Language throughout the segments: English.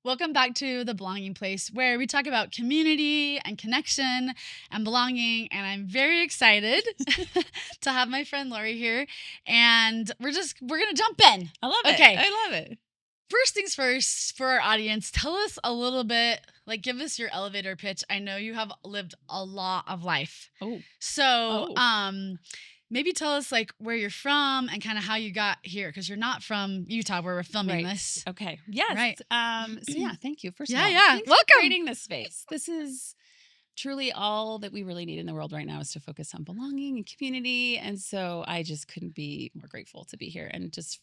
Welcome back to The Belonging Place, where we talk about community and connection and belonging. And I'm very excited to have my friend Lori here. And we're going to jump in. I love it. Okay. I love it. First things first, for our audience, tell us a little bit, give us your elevator pitch. I know you have lived a lot of life. Oh. So, maybe tell us where you're from and kind of how you got here, because you're not from Utah where we're filming this. Okay. Yes. Right. So yeah, thank you. First of all, Welcome. for creating this space. This is truly all that we really need in the world right now, is to focus on belonging and community. And so I just couldn't be more grateful to be here, and just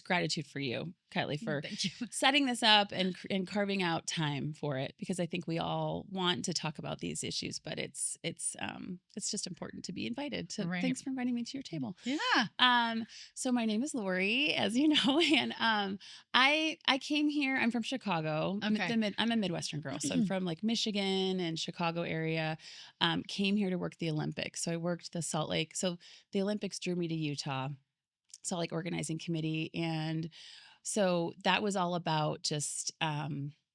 gratitude for you, Kylee, for setting this up and carving out time for it, because I think we all want to talk about these issues, but it's just important to be invited. So thanks for inviting me to your table. Yeah. So my name is Lori, as you know, and I came here. I'm from Chicago. Okay. I'm a Midwestern girl, so I'm from Michigan and Chicago area. Came here to work the Olympics. So I worked the Salt Lake. So the Olympics drew me to Utah. Salt Lake Organizing Committee. And so that was all about just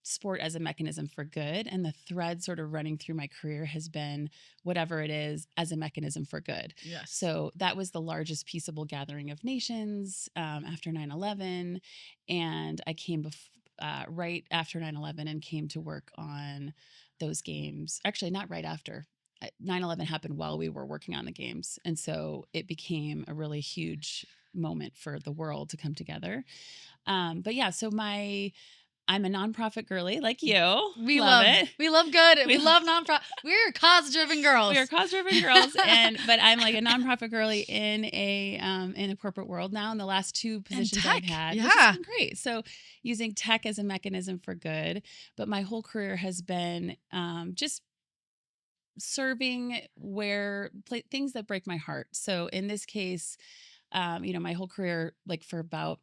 sport as a mechanism for good. And the thread sort of running through my career has been whatever it is as a mechanism for good. Yes. So that was the largest peaceable gathering of nations after 9/11. And I came right after 9/11 and came to work on those games. Actually, not right after. 9/11 happened while we were working on the games. And so it became a really huge moment for the world to come together. But yeah, so I'm a nonprofit girly like you. We love it. We love good. We love nonprofit. We're cause-driven girls. We are cause-driven girls. But I'm like a nonprofit girly in a corporate world now. In the last two positions I've had, which has been great. So using tech as a mechanism for good. But my whole career has been just serving things that break my heart. So in this case, my whole career, for about,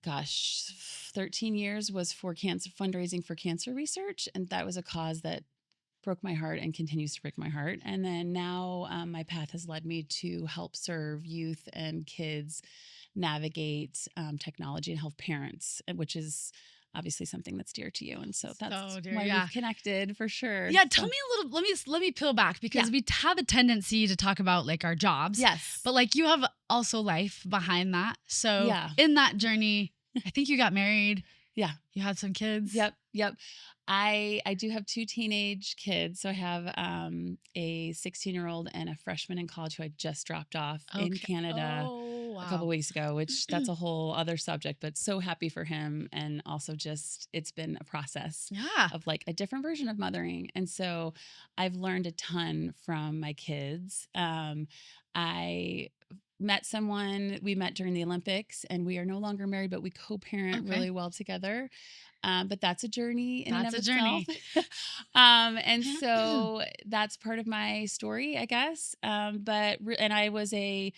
13 years was for fundraising for cancer research. And that was a cause that broke my heart and continues to break my heart. And then now my path has led me to help serve youth and kids navigate technology and help parents, which is obviously something that's dear to you. And so that's why we've connected for sure. Yeah. Tell me a little, let me peel back, because we have a tendency to talk about our jobs. Yes. But you have also life behind that. So in that journey, I think you got married. Yeah. You had some kids. Yep. I do have two teenage kids. So I have a 16-year-old and a freshman in college who I just dropped off in Canada a couple weeks ago, which that's a whole other subject, but so happy for him. And also just, it's been a process of a different version of mothering. And so I've learned a ton from my kids. I met someone, we met during the Olympics, and we are no longer married, but we co-parent really well together. But that's a journey in and of itself. And so that's part of my story, I guess. And I was a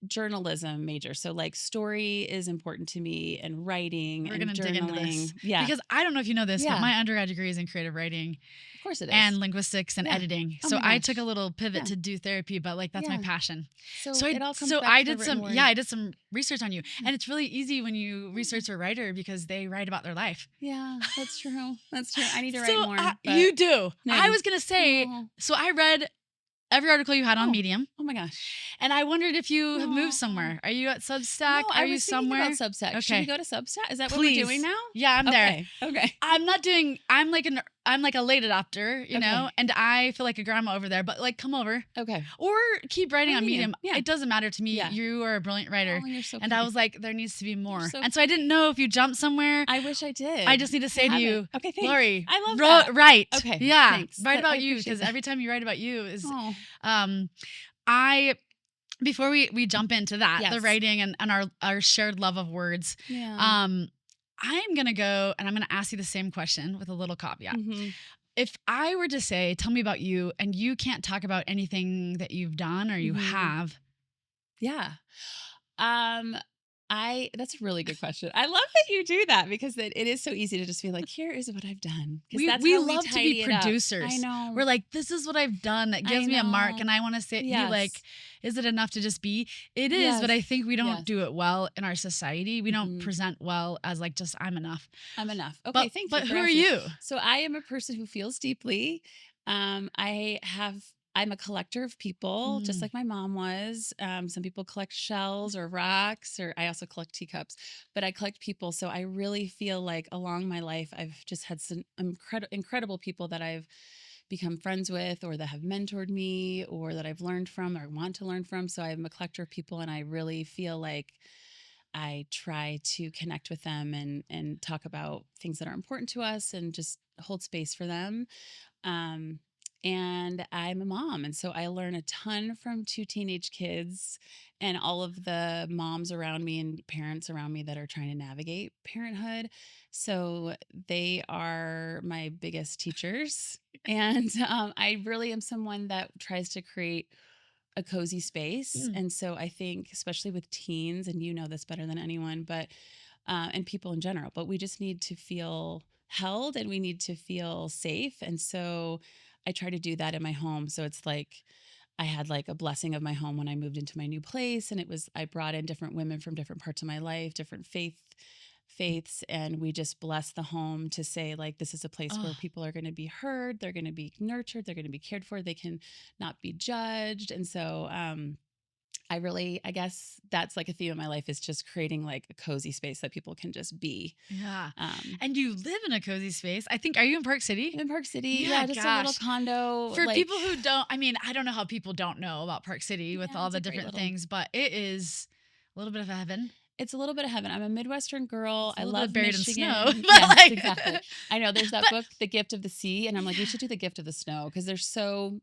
journalism major. So story is important to me, and writing and journaling. Dig into this. Yeah. Because I don't know if you know this, but my undergrad degree is in creative writing. Of course it is. And linguistics and editing. So I took a little pivot to do therapy, but that's my passion. So it all comes back I to did some word. I did some research on you. And it's really easy when you research a writer, because they write about their life. Yeah, that's true. That's true. I need to write more. You do. No. I was gonna say, so I read every article you had on Medium. Oh my gosh. And I wondered if you have moved somewhere. Are you at Substack? No, Are you somewhere? About Substack. Okay. Should we go to Substack? Is that what we're doing now? Yeah, I'm there. Okay. I'm like a late adopter, you know, and I feel like a grandma over there, but come over. Okay. Or keep writing on Medium. Yeah. It doesn't matter to me. Yeah. You are a brilliant writer. Oh, you're so and I was like, there needs to be more. So and so I didn't know if you jumped somewhere. I wish I did. I just need to say to you, okay, thanks. Lori, I love that. Write. Okay. Yeah. Thanks. Write about you, because every time you write about you is before we jump into that, the writing and our shared love of words. Yeah. I'm going to go and I'm going to ask you the same question with a little caveat. Mm-hmm. If I were to say, tell me about you, and you can't talk about anything that you've done or you have. Yeah. That's a really good question. I love that you do that because it is so easy to just be like, here is what I've done. We love to be producers. I know. We're like, this is what I've done that gives me a mark. And I want to say, be like, is it enough to just be? It is, but I think we don't do it well in our society. We don't present well as like, just I'm enough. I'm enough. Okay, thank you. But who are you? So I am a person who feels deeply. I'm a collector of people, just like my mom was. Some people collect shells or rocks, or I also collect teacups, but I collect people. So I really feel like along my life, I've just had some incredible people that I've become friends with, or that have mentored me, or that I've learned from or want to learn from. So I'm a collector of people, and I really feel like I try to connect with them and talk about things that are important to us and just hold space for them. And I'm a mom. And so I learn a ton from 2 teenage kids and all of the moms around me and parents around me that are trying to navigate parenthood. So they are my biggest teachers. And I really am someone that tries to create a cozy space. And so I think, especially with teens, and you know this better than anyone, but and people in general, but we just need to feel held and we need to feel safe. And so I try to do that in my home. So it's like I had like a blessing of my home when I moved into my new place, and I brought in different women from different parts of my life, different faiths, and we just blessed the home to say like, this is a place where people are going to be heard, they're going to be nurtured, they're going to be cared for, they can not be judged. And so I guess that's like a theme of my life, is just creating like a cozy space that people can just be. Yeah. And you live in a cozy space. I think, are you in Park City? I'm in Park City. Yeah, just a little condo. For people who don't, I mean, I don't know how people don't know about Park City with all the different things, but it is a little bit of a heaven. It's a little bit of heaven. I'm a Midwestern girl. I love buried Michigan. in snow. Yes, exactly. I know there's that book, The Gift of the Sea, and I'm like, we should do The Gift of the Snow because there's so.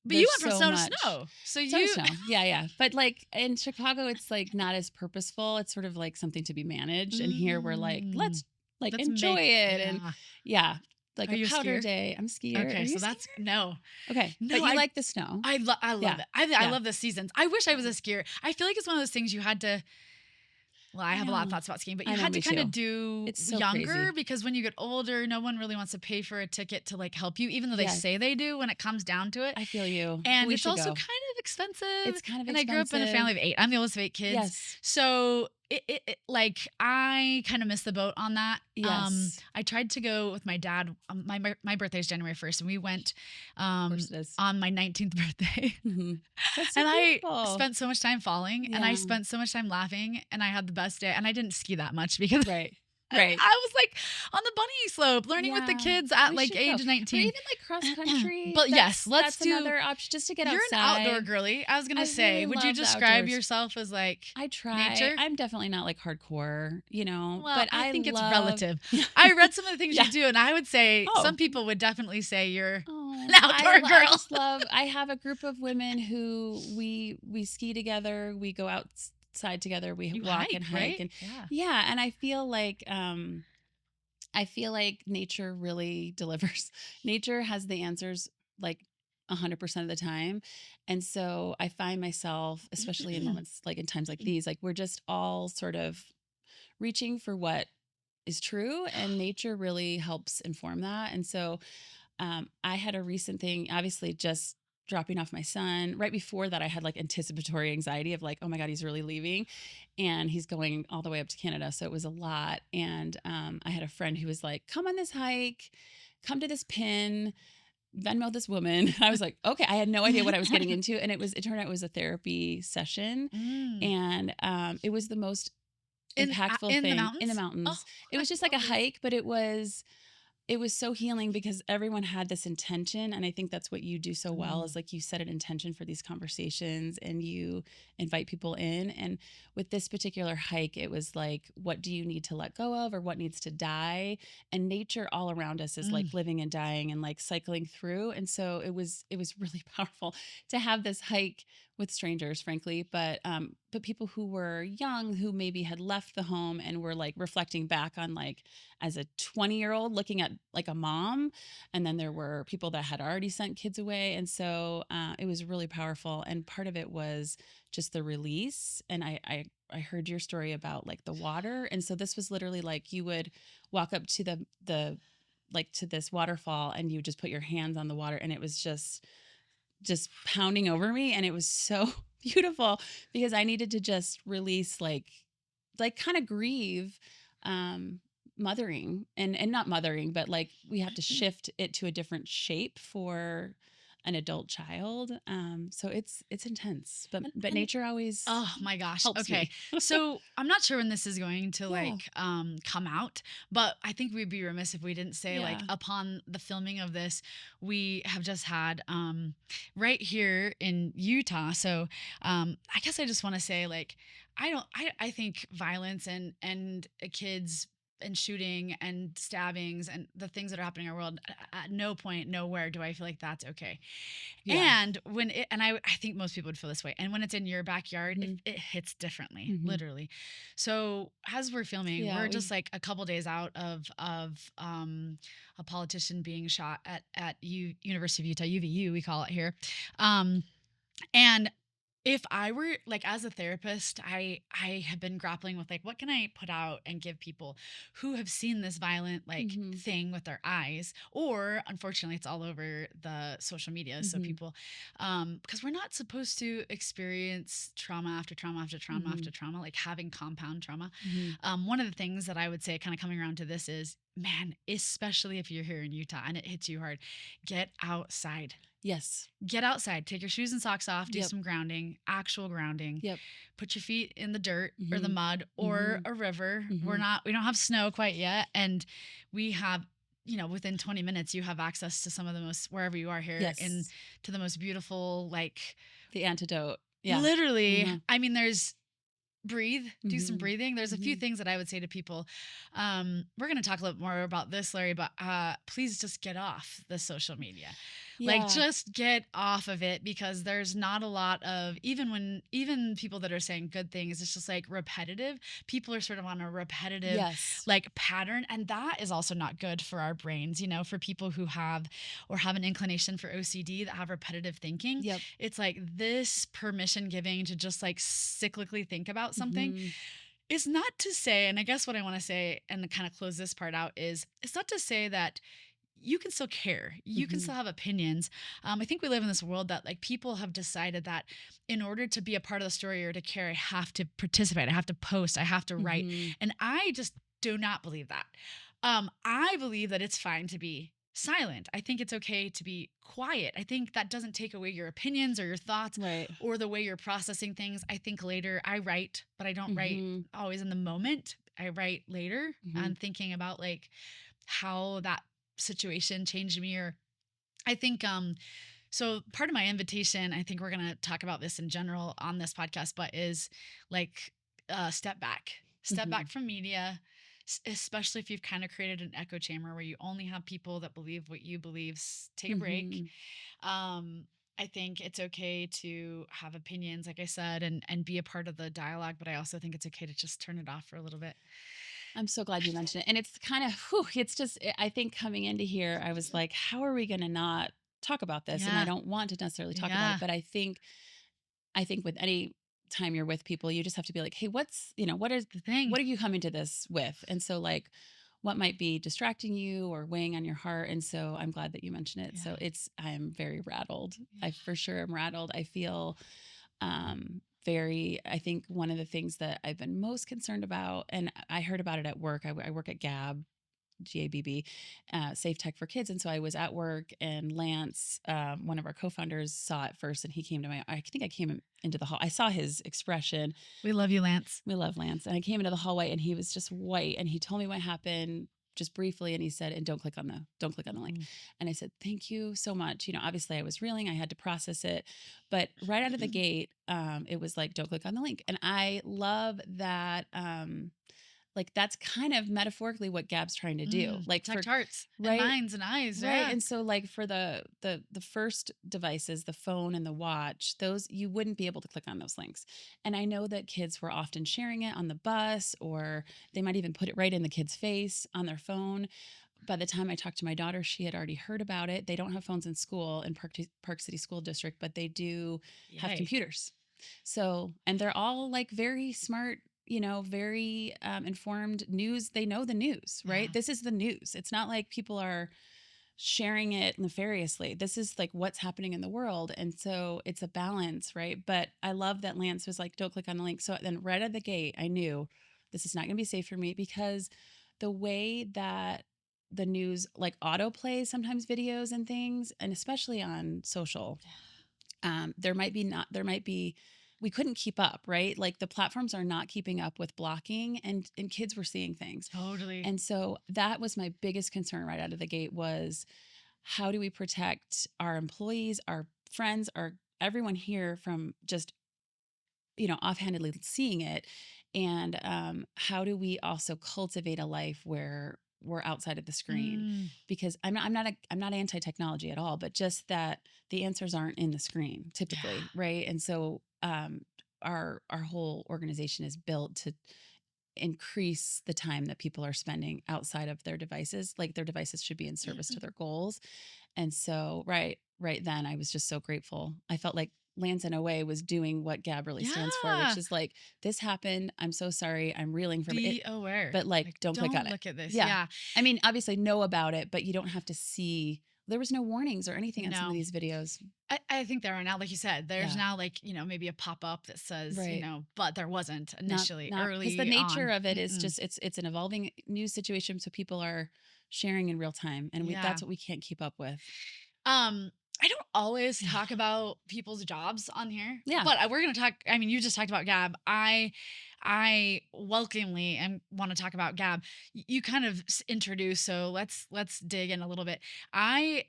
But you went from snow to snow. So snow. Yeah. But like in Chicago, it's like not as purposeful. It's sort of like something to be managed. And here we're like, let's enjoy it. And like a powder day. I'm a skier. Okay, so that's no. Okay, no, but you like the snow. I love it. I love the seasons. I wish I was a skier. I feel like it's one of those things you had to. Well, I have a lot of thoughts about skiing, but you had to kind of do younger because when you get older, no one really wants to pay for a ticket to like help you, even though they say they do when it comes down to it. I feel you. And it's also kind of expensive. It's kind of expensive. And I grew up in a family of 8. I'm the oldest of 8 kids. Yes. So it like I kind of missed the boat on that. Yes. I tried to go with my dad. My birthday is January 1st, and we went on my 19th birthday. That's so and beautiful. I spent so much time falling, and I spent so much time laughing, and I had the best day. And I didn't ski that much because Right. I was like on the bunny slope learning with the kids at like age 19. Or even like cross country. But yes, let's do another option just to get outside. You're an outdoor girly. I was going to say, really would you describe yourself as like I try. nature? I'm definitely not like hardcore, Well, but I think it's relative. I read some of the things you do, and I would say some people would definitely say you're an outdoor girl. I have a group of women who we ski together. We go outside together. We walk and hike. Right? And and I feel like nature really delivers. Nature has the answers like 100% of the time. And so I find myself, especially in moments like in times like these, like we're just all sort of reaching for what is true, and nature really helps inform that. And so I had a recent thing, obviously just dropping off my son. Right before that, I had like anticipatory anxiety of like, oh my God, he's really leaving. And he's going all the way up to Canada. So it was a lot. And I had a friend who was like, come on this hike, come to this pin, Venmo this woman. I was like, okay, I had no idea what I was getting into. And it turned out it was a therapy session. And it was the most impactful thing in the mountains. Oh, it was just like a hike, but it was so healing because everyone had this intention. And I think that's what you do so well is like you set an intention for these conversations and you invite people in. And with this particular hike, it was like, what do you need to let go of or what needs to die? And nature all around us is like living and dying and like cycling through. And so it was really powerful to have this hike with strangers, frankly, but people who were young, who maybe had left the home and were like reflecting back on like as a 20-year-old looking at like a mom, and then there were people that had already sent kids away. And so it was really powerful. And part of it was just the release. And I heard your story about like the water. And so this was literally like you would walk up to the like to this waterfall and you just put your hands on the water, and it was just pounding over me. And it was so beautiful because I needed to just release, like kind of grieve, mothering and not mothering, but like we have to shift it to a different shape for an adult child. So it's intense, but nature always, oh my gosh. helps Okay. me. So I'm not sure when this is going to Yeah. come out, but I think we'd be remiss if we didn't say like Yeah. upon the filming of this, we have just had right here in Utah. So I guess I just want to say like I think violence and kids and shooting and stabbings and the things that are happening in our world, at no point, nowhere do I feel like that's okay. Yeah. And I think most people would feel this way. And when it's in your backyard, it hits differently, literally. So as we're filming, we're just like a couple days out of a politician being shot at University of Utah, UVU, we call it here. And if I were like, as a therapist, I have been grappling with like, what can I put out and give people who have seen this violent like thing with their eyes, or unfortunately it's all over the social media. So people, because we're not supposed to experience trauma after trauma after trauma after trauma, like having compound trauma. One of the things that I would say kind of coming around to this is, man, especially if you're here in Utah and it hits you hard, get outside. Yes. Get outside, take your shoes and socks off, do some grounding, actual grounding. Put your feet in the dirt or the mud or a river. We don't have snow quite yet. And we have, within 20 minutes, you have access to some of the most, wherever you are here, to the most beautiful, like the antidote. Yeah. Literally. I mean, there's breathe, do some breathing. There's a few things that I would say to people. We're going to talk a little more about this, Larry, but please just get off the social media. Like just get off of it, because there's not a lot of, even people that are saying good things, it's just like repetitive. People are sort of on a repetitive like pattern. And that is also not good for our brains, for people who have an inclination for OCD that have repetitive thinking. It's like this permission giving to just like cyclically think about something. Is not to say, and I guess what I want to say and kind of close this part out is, it's not to say that you can still care. You can still have opinions. I think we live in this world that like people have decided that in order to be a part of the story or to care, I have to participate. I have to post. I have to write. And I just do not believe that. I believe that it's fine to be silent. I think it's okay to be quiet. I think that doesn't take away your opinions or your thoughts or the way you're processing things. I think later I write, but I don't write always in the moment. I write later. I'm thinking about like how that situation changed me. Or I think so part of my invitation, I think we're going to talk about this in general on this podcast, but is like step back from media, especially if you've kind of created an echo chamber where you only have people that believe what you believe. Take a break. I think it's okay to have opinions, like I said, and be a part of the dialogue, but I also think it's okay to just turn it off for a little bit. I'm so glad you mentioned it. And it's kind of, it's just, I think coming into here, I was like, how are we going to not talk about this? And I don't want to necessarily talk about it, but I think with any time you're with people, you just have to be like, hey, what is the thing? What are you coming to this with? And so like, what might be distracting you or weighing on your heart? And so I'm glad that you mentioned it. So I'm very rattled. I for sure am rattled. I feel, I think one of the things that I've been most concerned about, and I heard about it at work. I work at Gabb, Gabb, Safe Tech for Kids. And so I was at work, and Lance, one of our co-founders, saw it first, and he came to I think I came into the hall. I saw his expression. We love you, Lance. We love Lance. And I came into the hallway, and he was just white, and he told me what happened just briefly. And he said, and don't click on the link. And I said, thank you so much. Obviously I was reeling, I had to process it, but right out of the gate, it was like, don't click on the link. And I love that, like that's kind of metaphorically what Gabb's trying to do. Like protect hearts, and minds and eyes. Right. And so like for the first devices, the phone and the watch, those, you wouldn't be able to click on those links. And I know that kids were often sharing it on the bus, or they might even put it right in the kid's face on their phone. by the time I talked to my daughter, she had already heard about it. They don't have phones in school in Park City School District, but they do have computers. So, and they're all like very smart, very informed news. They know the news, right? This is the news. It's not like people are sharing it nefariously. This is like what's happening in the world. And so it's a balance, right? But I love that Lance was like, don't click on the link. So then right at the gate, I knew this is not going to be safe for me, because the way that the news like autoplays sometimes videos and things, and especially on social, we couldn't keep up, right? Like the platforms are not keeping up with blocking, and kids were seeing things. Totally. And so that was my biggest concern right out of the gate, was how do we protect our employees, our friends, everyone here from just, offhandedly seeing it. And how do we also cultivate a life where we're outside of the screen? Because I'm not anti-technology at all, but just that the answers aren't in the screen typically, right? And so our whole organization is built to increase the time that people are spending outside of their devices. Like their devices should be in service to their goals. And so right then, I was just so grateful. I felt like Lance in a way was doing what Gabb really stands for, which is like, this happened. I'm so sorry. I'm reeling from it. Be aware. But like don't click on it. Look at this. Yeah. I mean, obviously know about it, but you don't have to see. There was no warnings or anything on some of these videos. I think there are now, like you said, there's now like, maybe a pop-up that says, but there wasn't initially early. Because the nature of it is just, it's an evolving news situation. So people are sharing in real time, and that's what we can't keep up with. I don't always talk about people's jobs on here. Yeah. But we're going to talk, I mean, you just talked about Gabb. I welcomely want to talk about Gabb. You kind of introduced, so let's dig in a little bit. I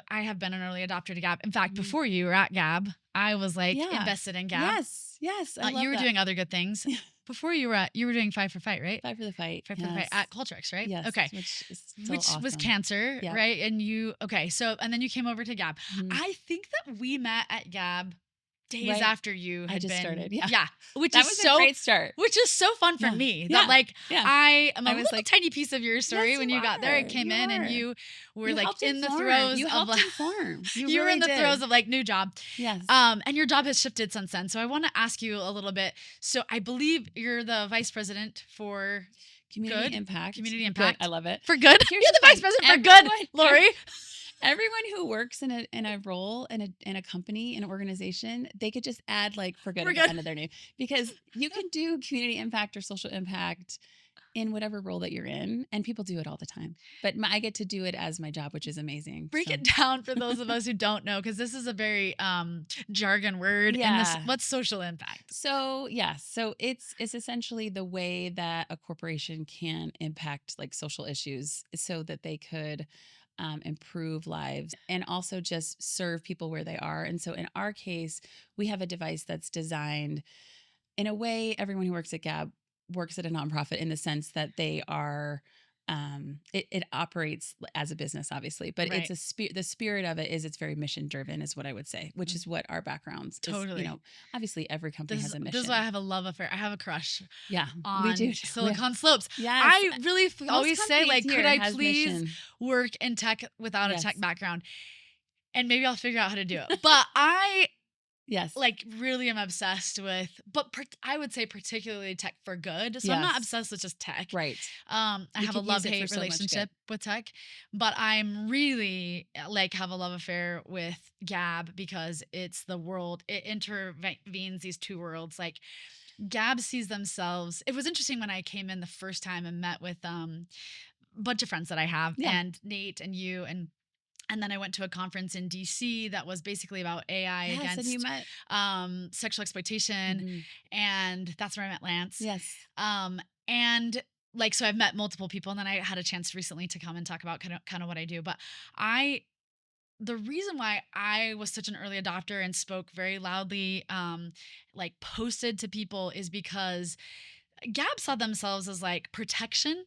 have been an early adopter to Gabb. In fact, before you were at Gabb, I was like invested in Gabb. Yes. You were doing other good things. Before you were doing Fight for Fight, right? Fight for the Fight. Fight for the Fight at Qualtrics, right? Yes. Okay. Which awesome. Was cancer, right? And and then you came over to Gabb. I think that we met at Gabb days after you had been started. Which that is was so a great start. Which is so fun for me. That I am a little tiny piece of your story. Yes, when you got there. I came in and you were like in the throes of inform. You were in the throes of like new job. Yes. And your job has shifted since then. So I want to ask you a little bit. So I believe you're the vice president for Community Impact. Community Impact. Good. I love it. For good. You're the vice president for good, Lori. Everyone who works in a role in a company, an organization, they could just add like for good at the end of their name, because you can do community impact or social impact in whatever role that you're in, and people do it all the time. But I get to do it as my job, which is amazing. Break it down for those of us who don't know, because this is a very jargon word. Yeah. What's social impact? So it's essentially the way that a corporation can impact like social issues so that they could improve lives and also just serve people where they are. And so in our case, we have a device that's designed in a way everyone who works at Gabb works at a nonprofit, in the sense that they are, it operates as a business, obviously, but it's the spirit of it is it's very mission driven, is what I would say, which is what our backgrounds totally is, obviously every company has a mission. This is why I have a love affair. I have a crush. On we do. Silicon Slopes. Yes. I really always say, like, could I please mission. work in tech without a tech background? And maybe I'll figure out how to do it. But I like really am obsessed with, but I would say particularly tech for good. So I'm not obsessed with just tech. Right. I have a love-hate relationship with tech, but I'm really like have a love affair with Gabb because it's the world. It intervenes these two worlds. Like Gabb sees themselves. It was interesting when I came in the first time and met with a bunch of friends that I have and Nate and you and then I went to a conference in DC that was basically about AI against and you met. Sexual exploitation. And that's where I met Lance. Yes. And like, so I've met multiple people, and then I had a chance recently to come and talk about kind of what I do. But the reason why I was such an early adopter and spoke very loudly, like posted to people, is because Gabb saw themselves as like protection.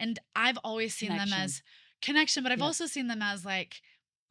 And I've always seen them as connection, but I've also seen them as like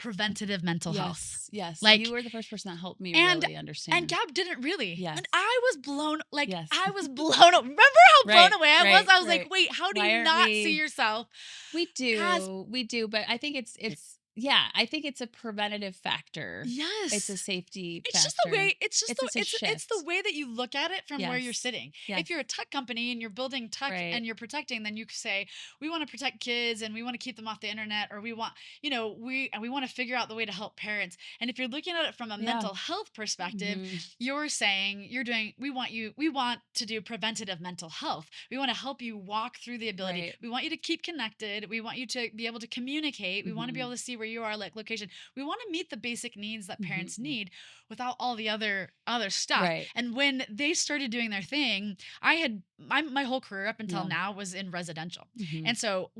preventative mental health. Yes. Like, you were the first person that helped me really understand. And Gabb didn't really. Yes. And I was blown, Yes. I was blown. Remember how blown away I was? I was like, wait, how do you not see yourself? We do, but I think it's I think it's a preventative factor. Yes. It's a safety factor. It's just the way, it's the way that you look at it from where you're sitting. Yes. If you're a tech company and you're building tech and you're protecting, then you say, we want to protect kids and we want to keep them off the internet, or we want, we want to figure out the way to help parents. And if you're looking at it from a mental health perspective, you're saying, we want to do preventative mental health. We want to help you walk through the ability. Right. We want you to keep connected. We want you to be able to communicate. We want to be able to see where you are, like location. We want to meet the basic needs that parents need without all the other stuff. Right. And when they started doing their thing, my whole career up until now was in residential. And so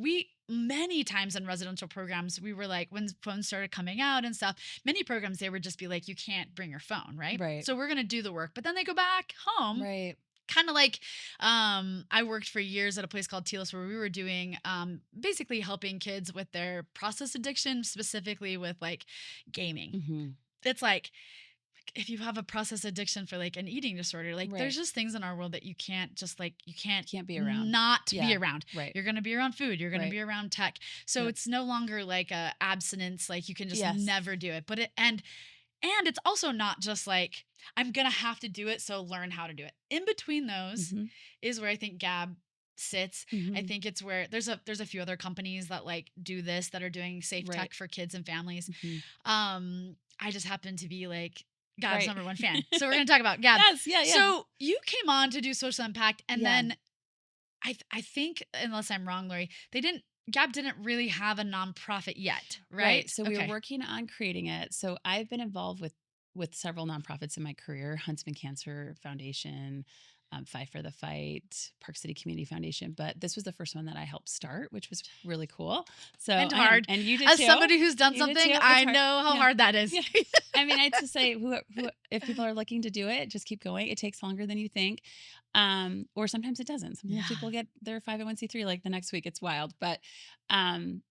many times in residential programs, we were like, when phones started coming out and stuff, many programs, they would just be like, you can't bring your phone. Right. So we're going to do the work, but then they go back home. Right. Kind of like, I worked for years at a place called Telos where we were doing, basically helping kids with their process addiction, specifically with like gaming. It's like, if you have a process addiction for like an eating disorder, like there's just things in our world that you can't just like, you can't be around, be around. Right. You're going to be around food. You're going to be around tech. So it's no longer like a abstinence. Like you can just never do it, and it's also not just like, I'm going to have to do it, so learn how to do it. In between those is where I think Gabb sits. I think it's where there's a few other companies that like do this, that are doing safe tech for kids and families. I just happen to be like Gabb's number one fan. So we're going to talk about Gabb. Yes. So you came on to do social impact, and then I think, unless I'm wrong, Lori, Gabb didn't really have a nonprofit yet, right? So we were working on creating it. So I've been involved with several nonprofits in my career: Huntsman Cancer Foundation, Fight for the Fight, Park City Community Foundation. But this was the first one that I helped start, which was really cool. So and hard. And you did As too. Somebody who's done something, I know how hard that is. Yeah. I mean, I'd just say, if people are looking to do it, just keep going. It takes longer than you think. Or sometimes it doesn't. Sometimes people get their 501c3 like the next week. It's wild. But you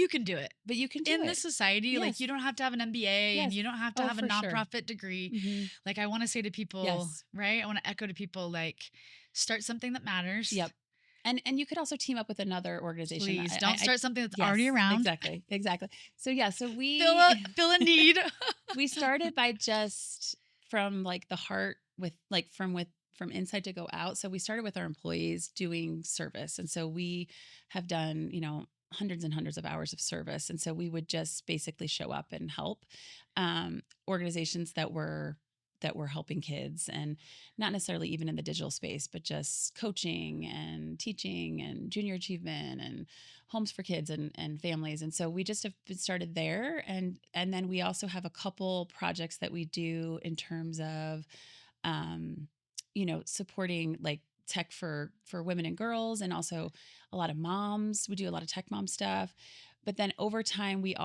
can do it. In this society, like you don't have to have an MBA and you don't have to have a nonprofit degree. Like I want to say to people, right? I want to echo to people, like, start something that matters. Yep. And you could also team up with another organization. Please don't start something that's already around. Exactly. So so we fill a need. We started by just from like the heart, with like from inside to go out. So we started with our employees doing service. And so we have done, hundreds and hundreds of hours of service. And so we would just basically show up and help organizations that were helping kids, and not necessarily even in the digital space, but just coaching and teaching and junior achievement and homes for kids and families. And so we just have started there. And then we also have a couple projects that we do in terms of, supporting like tech for women and girls, and also a lot of moms. We do a lot of tech mom stuff. But then over time, we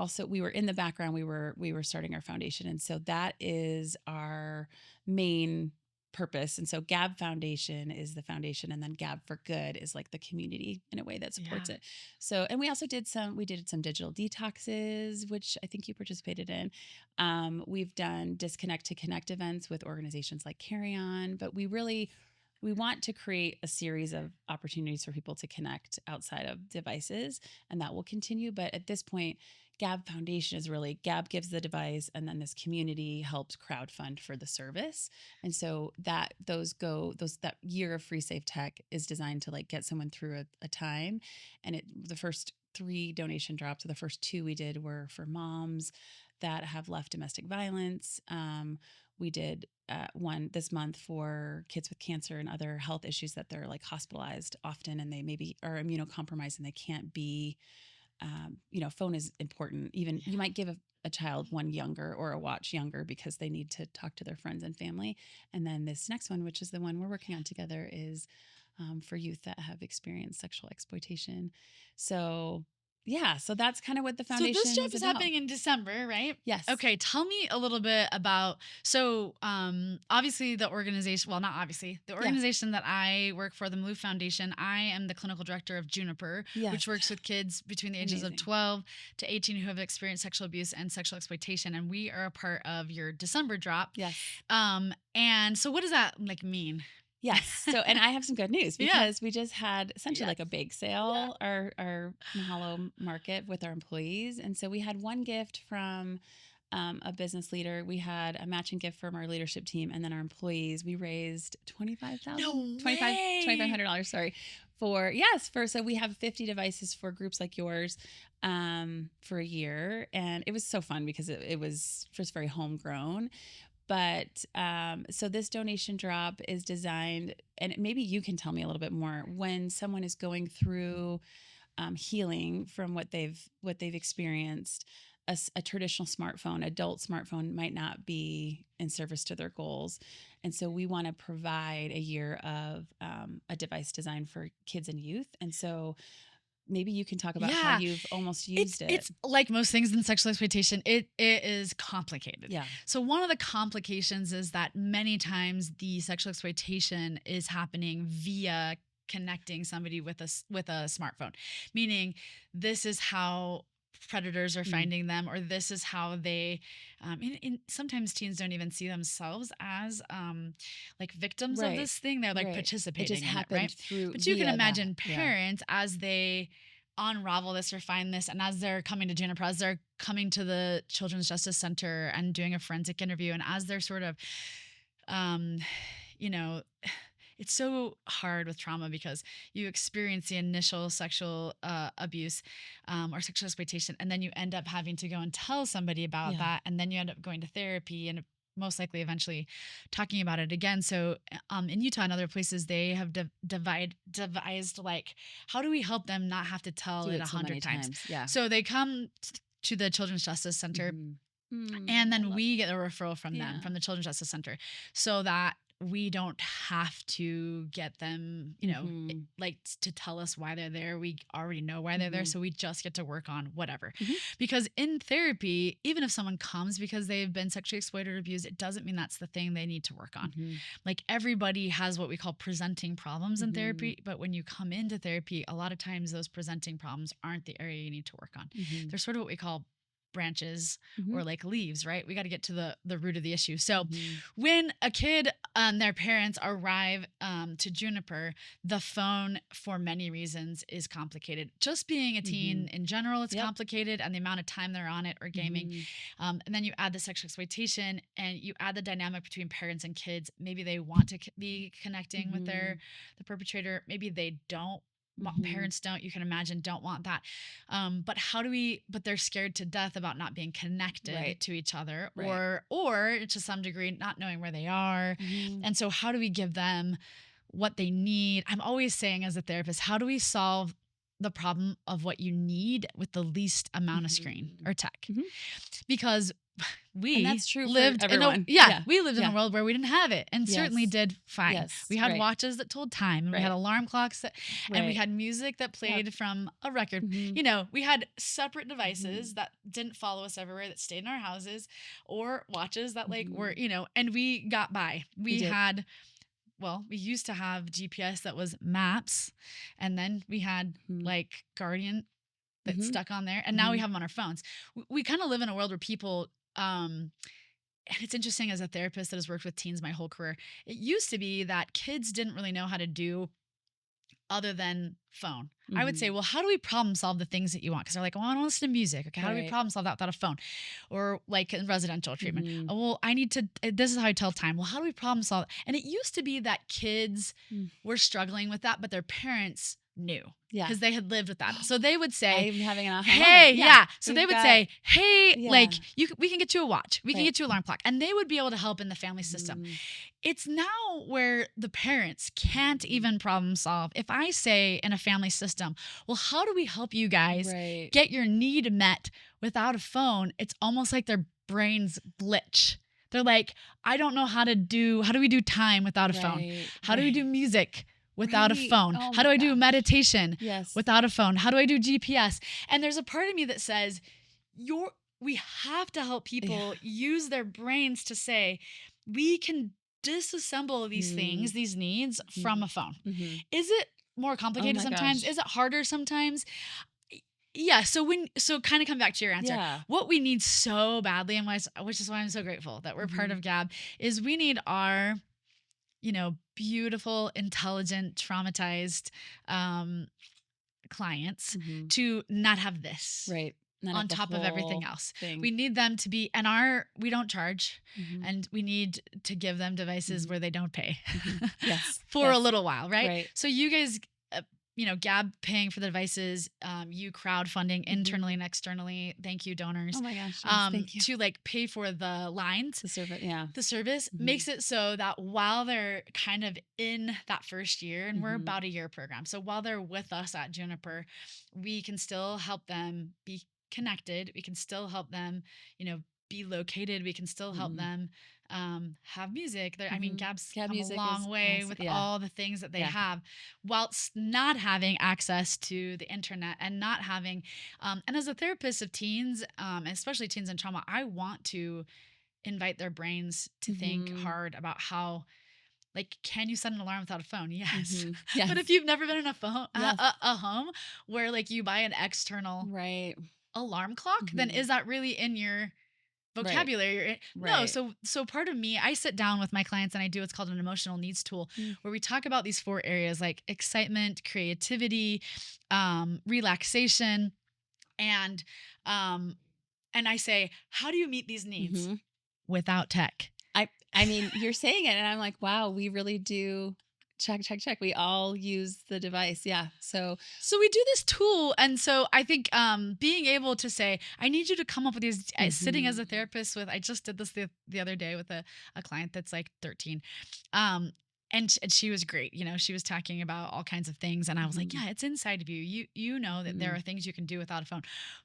were in the background, we were starting our foundation. And so that is our main purpose. And so Gabb Foundation is the foundation, and then Gabb for Good is like the community in a way that supports it. So, and we also did some digital detoxes, which I think you participated in. We've done Disconnect to Connect events with organizations like Carry On, but we want to create a series of opportunities for people to connect outside of devices, and that will continue. But at this point, Gabb Foundation is really, Gabb gives the device, and then this community helps crowdfund for the service. And so that year of free safe tech is designed to like get someone through a time. And the first 3 donation drops, or the first 2 we did, were for moms that have left domestic violence. We did one this month for kids with cancer and other health issues that they're like hospitalized often, and they maybe are immunocompromised and they can't be, phone is important. Even you might give a child one younger or a watch younger because they need to talk to their friends and family. And then this next one, which is the one we're working on together, is for youth that have experienced sexual exploitation. So so that's kind of what the So foundation this trip is about. happening in December, right? Yes. Okay. Tell me a little bit about, so obviously the organization, well, not obviously, the organization that I work for, the Gabb Foundation, I am the clinical director of Juniper, which works with kids between the ages of 12 to 18 who have experienced sexual abuse and sexual exploitation. And we are a part of your December drop. Yes. And so what does that like mean? Yes. So, and I have some good news because we just had essentially like a bake sale, our Mahalo market with our employees. And so we had one gift from a business leader. We had a matching gift from our leadership team, and then our employees. We raised $2,500. Sorry, so we have 50 devices for groups like yours for a year, and it was so fun because it was just very homegrown. But so this donation drop is designed, and maybe you can tell me a little bit more, when someone is going through healing from what they've experienced. A traditional smartphone, adult smartphone, might not be in service to their goals, and so we want to provide a year of a device designed for kids and youth. And so maybe you can talk about how you've almost used it. It's like most things in sexual exploitation, it is complicated. Yeah. So one of the complications is that many times the sexual exploitation is happening via connecting somebody with a smartphone, meaning this is how predators are finding them, or this is how they sometimes teens don't even see themselves as like victims of this thing. They're like participating in it, right? But you can imagine parents as they unravel this or find this, and as they're coming to Juniper, as they're coming to the Children's Justice Center and doing a forensic interview, and as they're sort of it's so hard with trauma because you experience the initial sexual abuse or sexual exploitation, and then you end up having to go and tell somebody about that, and then you end up going to therapy and most likely eventually talking about it again. So in Utah and other places, they have devised like, how do we help them not have to tell it 100 times? Yeah. So they come to the Children's Justice Center, and then we get a referral from them, from the Children's Justice Center, so that we don't have to get them, like to tell us why they're there. We already know why they're there. So we just get to work on whatever. Because in therapy, even if someone comes because they've been sexually exploited or abused, it doesn't mean that's the thing they need to work on. Like everybody has what we call presenting problems in therapy. But when you come into therapy, a lot of times those presenting problems aren't the area you need to work on. They're sort of what we call branches or like leaves, right? We got to get to the root of the issue. So when a kid and their parents arrive to Juniper, the phone for many reasons is complicated. Just being a teen in general, it's complicated, and the amount of time they're on it or gaming. And then you add the sexual exploitation, and you add the dynamic between parents and kids. Maybe they want to be connecting with the perpetrator. Maybe they don't. Parents don't, you can imagine, don't want that. But but they're scared to death about not being connected to each other, or to some degree not knowing where they are. And so how do we give them what they need? I'm always saying as a therapist, how do we solve the problem of what you need with the least amount of screen or tech? Because and that's true lived for everyone. We lived in a world where we didn't have it, and certainly did fine. We had watches that told time, and we had alarm clocks that, and we had music that played from a record. We had separate devices that didn't follow us everywhere, that stayed in our houses, or watches that like were, and we got by. We used to have GPS that was maps, and then we had like Guardian that's stuck on there, and now we have them on our phones. We kind of live in a world where people and it's interesting, as a therapist that has worked with teens my whole career, it used to be that kids didn't really know how to do other than phone. I would say, well, how do we problem solve the things that you want? Because they're like, well, I want to listen to music. Okay, how do we problem solve that without a phone? Or like in residential treatment. Oh, well, this is how I tell time. Well, how do we problem solve? And it used to be that kids were struggling with that, but their parents knew because they had lived with that. So they would say, I'm having an hey, So they would say, hey, like we can get you a watch. We can get you an alarm clock. And they would be able to help in the family system. It's now where the parents can't even problem solve. If I say in a family system, well, how do we help you guys get your need met without a phone? It's almost like their brains glitch. They're like, I don't know how do we do time without a phone? How do we do music without a phone? Oh How do my I do gosh. meditation Yes. without a phone? How do I do GPS? And there's a part of me that says, we have to help people use their brains to say, we can disassemble these things, these needs from a phone. Is it more complicated sometimes? Gosh. Is it harder sometimes? Yeah. So kind of come back to your answer. Yeah. What we need so badly, and which is why I'm so grateful that we're part of Gabb, is we need our, beautiful, intelligent, traumatized clients to not have this. Right. Not on top of everything else. Thing. We need them to be, we don't charge, and we need to give them devices where they don't pay yes. for a little while, right? So you guys, Gabb paying for the devices, you crowdfunding internally and externally. Thank you, donors. Oh my gosh. Yes, thank you. To like pay for the lines. The service, yeah. The service makes it so that while they're kind of in that first year, and we're about a year program. So while they're with us at Juniper, we can still help them be connected. We can still help them, be located. We can still help them have music. I mean, Gabb's come a long way awesome. With all the things that they have, whilst not having access to the internet and not having, and as a therapist of teens, especially teens in trauma, I want to invite their brains to think hard about how, like, can you set an alarm without a phone? Yes. Yes. But if you've never been in a phone, a home where like you buy an external alarm clock, then is that really in your vocabulary? No. So part of me, I sit down with my clients and I do what's called an emotional needs tool, where we talk about these 4 areas like excitement, creativity, relaxation, and I say, how do you meet these needs without tech? I mean, you're saying it and I'm like, wow, we really do check. We all use the device. Yeah. So we do this tool. And so I think being able to say, I need you to come up with these, sitting as a therapist with, I just did this the other day with a client that's like 13. And she was great. She was talking about all kinds of things. And I was like, yeah, it's inside of you. You know that there are things you can do without a phone.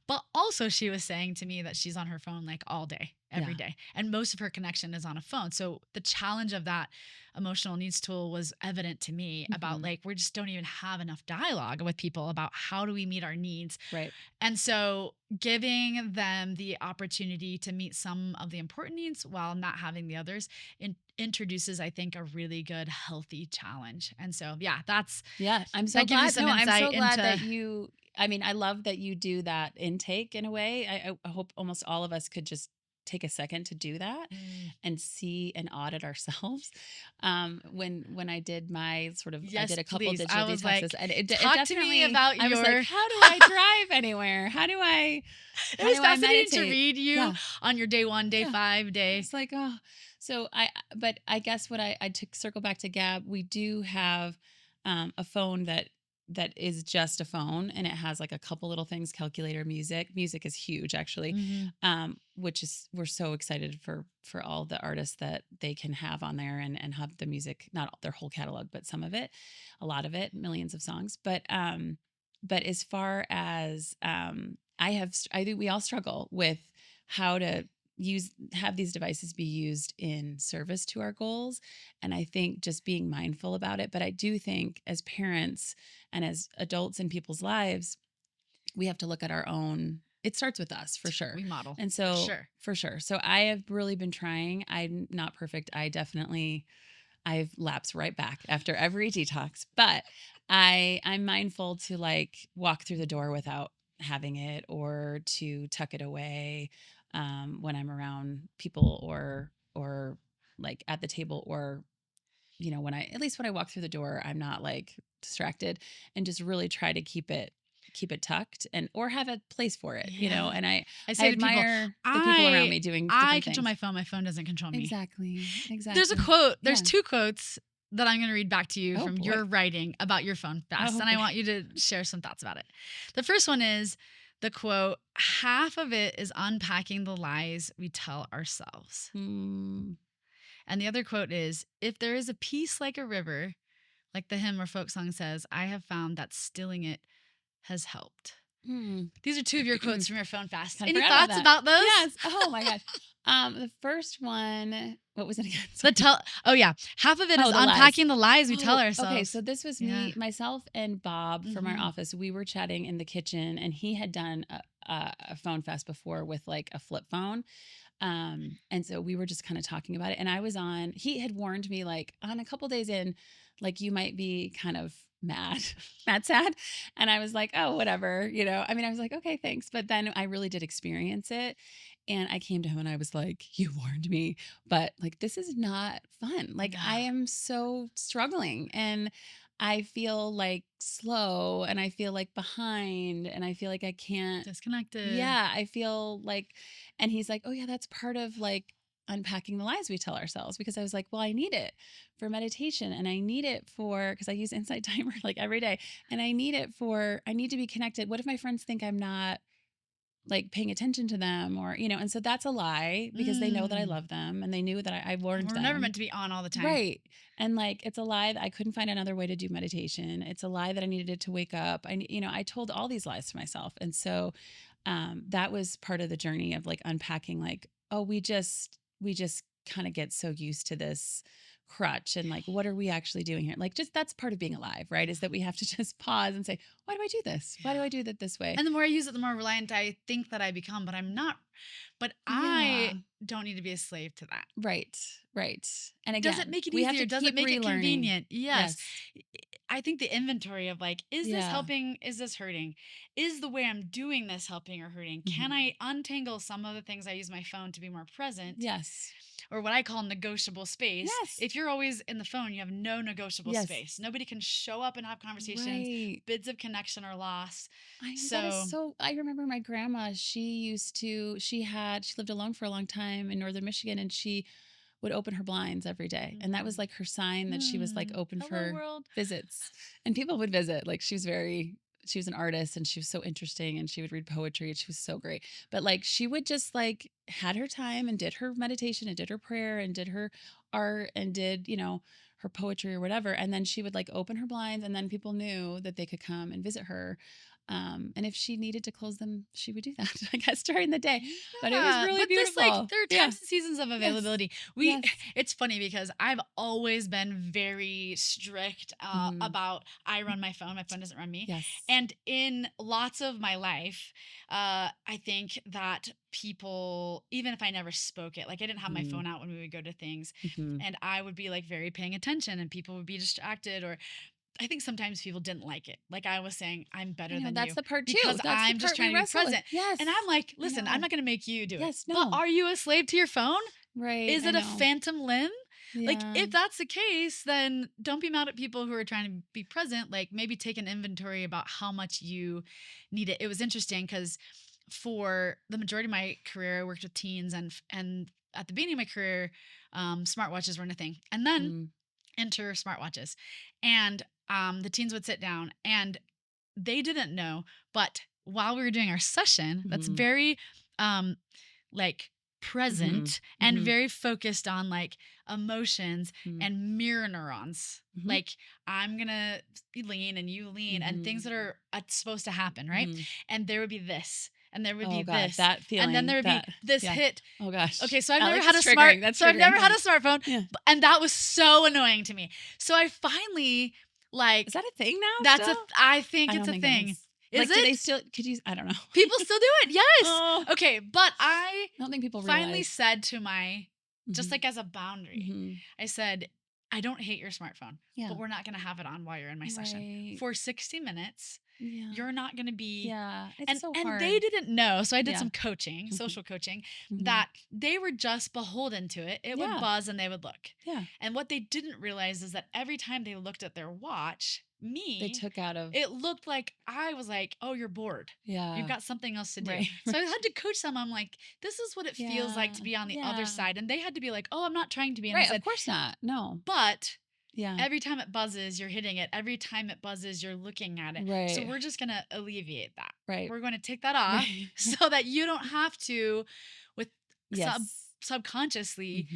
But also she was saying to me that she's on her phone like all day, every day. And most of her connection is on a phone. So the challenge of that emotional needs tool was evident to me about like, we just don't even have enough dialogue with people about how do we meet our needs. Right. And so giving them the opportunity to meet some of the important needs while not having the others introduces, I think, a really good, healthy challenge. And so, I'm so glad. I'm so glad that you, I mean, I love that you do that intake in a way. I hope almost all of us could just take a second to do that and see and audit ourselves. When I did my sort of, I did a couple digital detoxes, like, and it talk definitely, to me about I was like, how do I drive anywhere? How do I, it was fascinating to read you on your day 1, day 5, day. It's like, but I guess what I took, circle back to Gabb, we do have a phone that is just a phone, and it has like a couple little things, calculator, music is huge actually. Which is, we're so excited for all the artists that they can have on there and have the music, not their whole catalog, but some of it, a lot of it, millions of songs. But as far as, I think we all struggle with how to have these devices be used in service to our goals. And I think just being mindful about it. But I do think as parents and as adults in people's lives, we have to look at our own. It starts with us for sure. We model. And so for sure. So I have really been trying. I'm not perfect. I've lapsed right back after every detox, but I'm mindful to like walk through the door without having it, or to tuck it away when I'm around people, or like at the table, or when I walk through the door, I'm not like distracted, and just really try to keep it tucked, or have a place for it, and I say admire the people around me doing different I control things. my phone doesn't control me. Exactly. There's a quote, there's 2 quotes that I'm going to read back to you from your writing about your phone fast. And I want you to share some thoughts about it. The first one is the quote, half of it is unpacking the lies we tell ourselves. And the other quote is, if there is a peace like a river, like the hymn or folk song says, I have found that stilling it has helped. These are 2 of your quotes from your phone fast. Any thoughts about those? Yes. Oh my gosh. The first one, what was it again? Oh yeah. Half of it is the lies. Unpacking the lies we tell ourselves. Okay, so this was me, myself, and Bob from our Mhm. office. We were chatting in the kitchen, and he had done a phone fest before with like a flip phone. And so we were just kind of talking about it. And he had warned me like on a couple days in, like you might be kind of mad, sad. And I was like, oh, whatever, I mean, I was like, okay, thanks. But then I really did experience it. And I came to him and I was like, you warned me, but like, this is not fun. Like No. I am so struggling and I feel like slow and I feel like behind and I feel like I can't. Disconnected. Yeah, I feel like, and he's like, oh yeah, that's part of like unpacking the lies we tell ourselves. Because I was like, well, I need it for meditation and I need it because I use Insight Timer like every day. And I need to be connected. What if my friends think I'm not like paying attention to them and so that's a lie because they know that I love them and they knew that I warned them. We're never meant to be on all the time. Right. And like, it's a lie that I couldn't find another way to do meditation. It's a lie that I needed it to wake up. I told all these lies to myself. And so, that was part of the journey of like unpacking, like, oh, we just kind of get so used to this crutch and like, what are we actually doing here? Like, just that's part of being alive, right? Is that we have to just pause and say, why do I do this? Why do I do that this way? And the more I use it, the more reliant I think that I become, but I'm not. But I don't need to be a slave to that. Right. And again, does it make it easier? Does it make it convenient? Yes. I think the inventory of like, is this helping? Is this hurting? Is the way I'm doing this helping or hurting? Mm-hmm. Can I untangle some of the things I use my phone to be more present? Yes. Or what I call negotiable space. Yes. If you're always in the phone, you have no negotiable space. Nobody can show up and have conversations. Right. Bids of connection are lost. I remember my grandma, she lived alone for a long time in northern Michigan and she would open her blinds every day. And that was like her sign that she was like open for visits. And people would visit. Like she was an artist and she was so interesting and she would read poetry and she was so great. But like she would just like had her time and did her meditation and did her prayer and did her art and did, her poetry or whatever. And then she would like open her blinds and then people knew that they could come and visit her. And if she needed to close them, she would do that, I guess, during the day. Yeah, but it was really beautiful. There are times and seasons of availability. Yes. It's funny because I've always been very strict about I run my phone doesn't run me. Yes. And in lots of my life, I think that people, even if I never spoke it, like I didn't have my phone out when we would go to things and I would be like very paying attention and people would be distracted or I think sometimes people didn't like it. Like I was saying, I'm better than you. That's the part too. Because I'm just trying to be present. Yes. And I'm like, listen, I'm not going to make you do it. Yes, no. But are you a slave to your phone? Right. Is it a phantom limb? Yeah. Like if that's the case, then don't be mad at people who are trying to be present. Like maybe take an inventory about how much you need it. It was interesting because for the majority of my career, I worked with teens and at the beginning of my career, smartwatches weren't a thing. And then enter smartwatches. And the teens would sit down and they didn't know, but while we were doing our session, that's very like present and very focused on like emotions and mirror neurons. Like I'm going to lean and you lean and things that are supposed to happen, right? And there would be this. And there would be this, that feeling, and then there would be this hit. Oh gosh. Okay, so I've never had a smartphone, yeah. And that was so annoying to me. So I finally is that a thing now? I think it's a thing. Is like, it? Do they still? Could you? I don't know. People still do it. Yes. Oh. Okay, but I don't think people finally said to my just like as a boundary, I said, I don't hate your smartphone, but we're not going to have it on while you're in my session for 60 minutes. Yeah. You're not going to be. Yeah. It's so hard. And they didn't know. So I did some coaching, social coaching, that they were just beholden to it. It would buzz and they would look. Yeah. And what they didn't realize is that every time they looked at their watch, they took out of it looked like I was like, oh, you're bored. Yeah. You've got something else to do. Right. So I had to coach them. I'm like, this is what it feels like to be on the other side. And they had to be like, oh, I'm not trying to be. And right. I said, of course not. No. But every time it buzzes, you're hitting it. Every time it buzzes, you're looking at it. Right. So we're just going to alleviate that. Right. We're going to take that off so that you don't have to with subconsciously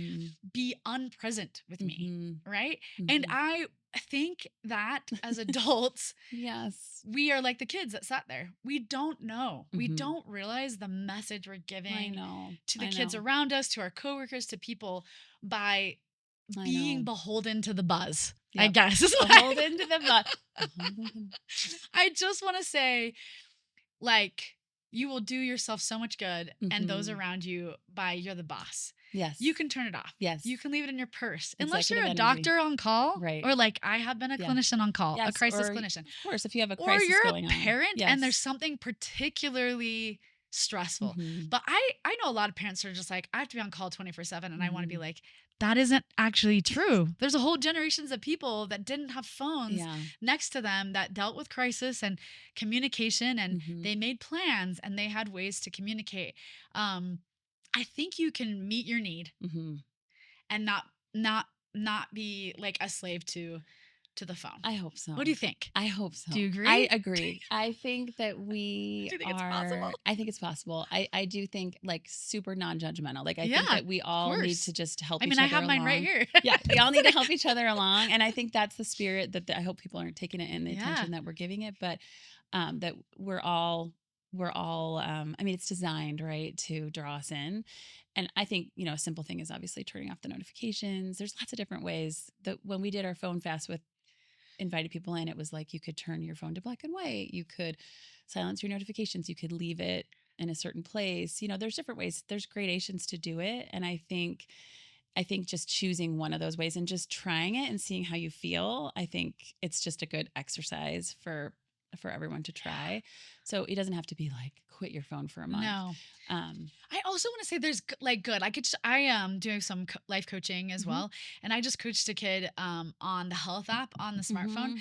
be unpresent with me, right? And I think that as adults, yes, we are like the kids that sat there. We don't know. We don't realize the message we're giving to the kids around us, to our coworkers, to people by being beholden to the buzz, I guess. Beholden to the buzz. I just want to say, like, you will do yourself so much good and those around you by you're the boss. Yes. You can turn it off. Yes. You can leave it in your purse. Unless Executive you're a energy. doctor on call. Right. Or like I have been a clinician on call, a crisis clinician. Of course, if you have a crisis going on. Or you're a parent and there's something particularly stressful. But I know a lot of parents are just like, I have to be on call 24/7 and I want to be like, that isn't actually true. There's a whole generations of people that didn't have phones next to them that dealt with crisis and communication and they made plans and they had ways to communicate. I think you can meet your need and not be like a slave to the phone. I hope so. What do you think? I hope so. Do you agree? I agree. I think that we do you think it's possible? I think it's possible. I do think like super non-judgmental. Like I think that we all need to just help each other along. I have mine right here. Yeah, we all need to help each other along. And I think that's the spirit that I hope people aren't taking it in the attention that we're giving it, but that we're all I mean, it's designed, right, to draw us in. And I think, a simple thing is obviously turning off the notifications. There's lots of different ways that when we did our phone fast with invited people in, it was like you could turn your phone to black and white. You could silence your notifications. You could leave it in a certain place. There's different ways. There's gradations to do it. And I think just choosing one of those ways and just trying it and seeing how you feel, I think it's just a good exercise for everyone to try. So it doesn't have to be like quit your phone for a month. No. I also want to say there's like good. I am doing some life coaching as well. And I just coached a kid on the health app on the smartphone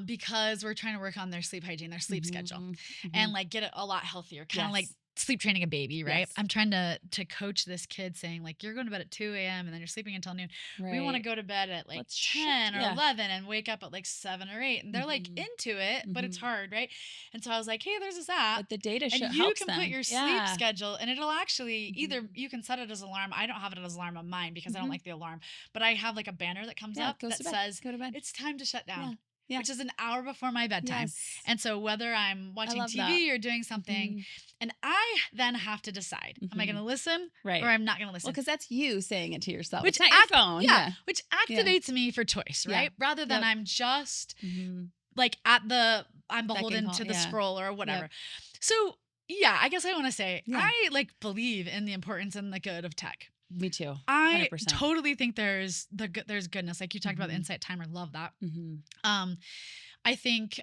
because we're trying to work on their sleep hygiene, their sleep schedule and like get it a lot healthier. Kind of like sleep training a baby, right? Yes. I'm trying to coach this kid saying like, you're going to bed at 2 a.m. and then you're sleeping until noon. Right. We want to go to bed at like 10 or 11 and wake up at like 7 or 8. And they're like into it, but it's hard, right? And so I was like, hey, there's this app. But the data and you can put your sleep schedule and it'll actually either you can set it as alarm. I don't have it as alarm on mine because I don't like the alarm, but I have like a banner that comes up that says, go to bed. It's time to shut down. Yeah. Which is an hour before my bedtime. Yes. And so whether I'm watching TV or doing something, and I then have to decide, am I going to listen or I'm not going to listen? Well, because that's you saying it to yourself. It's not your phone. Yeah. Which activates me for choice, right? Rather than I'm just like I'm beholden to the scroll or whatever. So yeah, I guess I want to say, I like believe in the importance and the good of tech. Me too. 100%. I totally think there's goodness. Like you talked about the insight timer. Love that. I think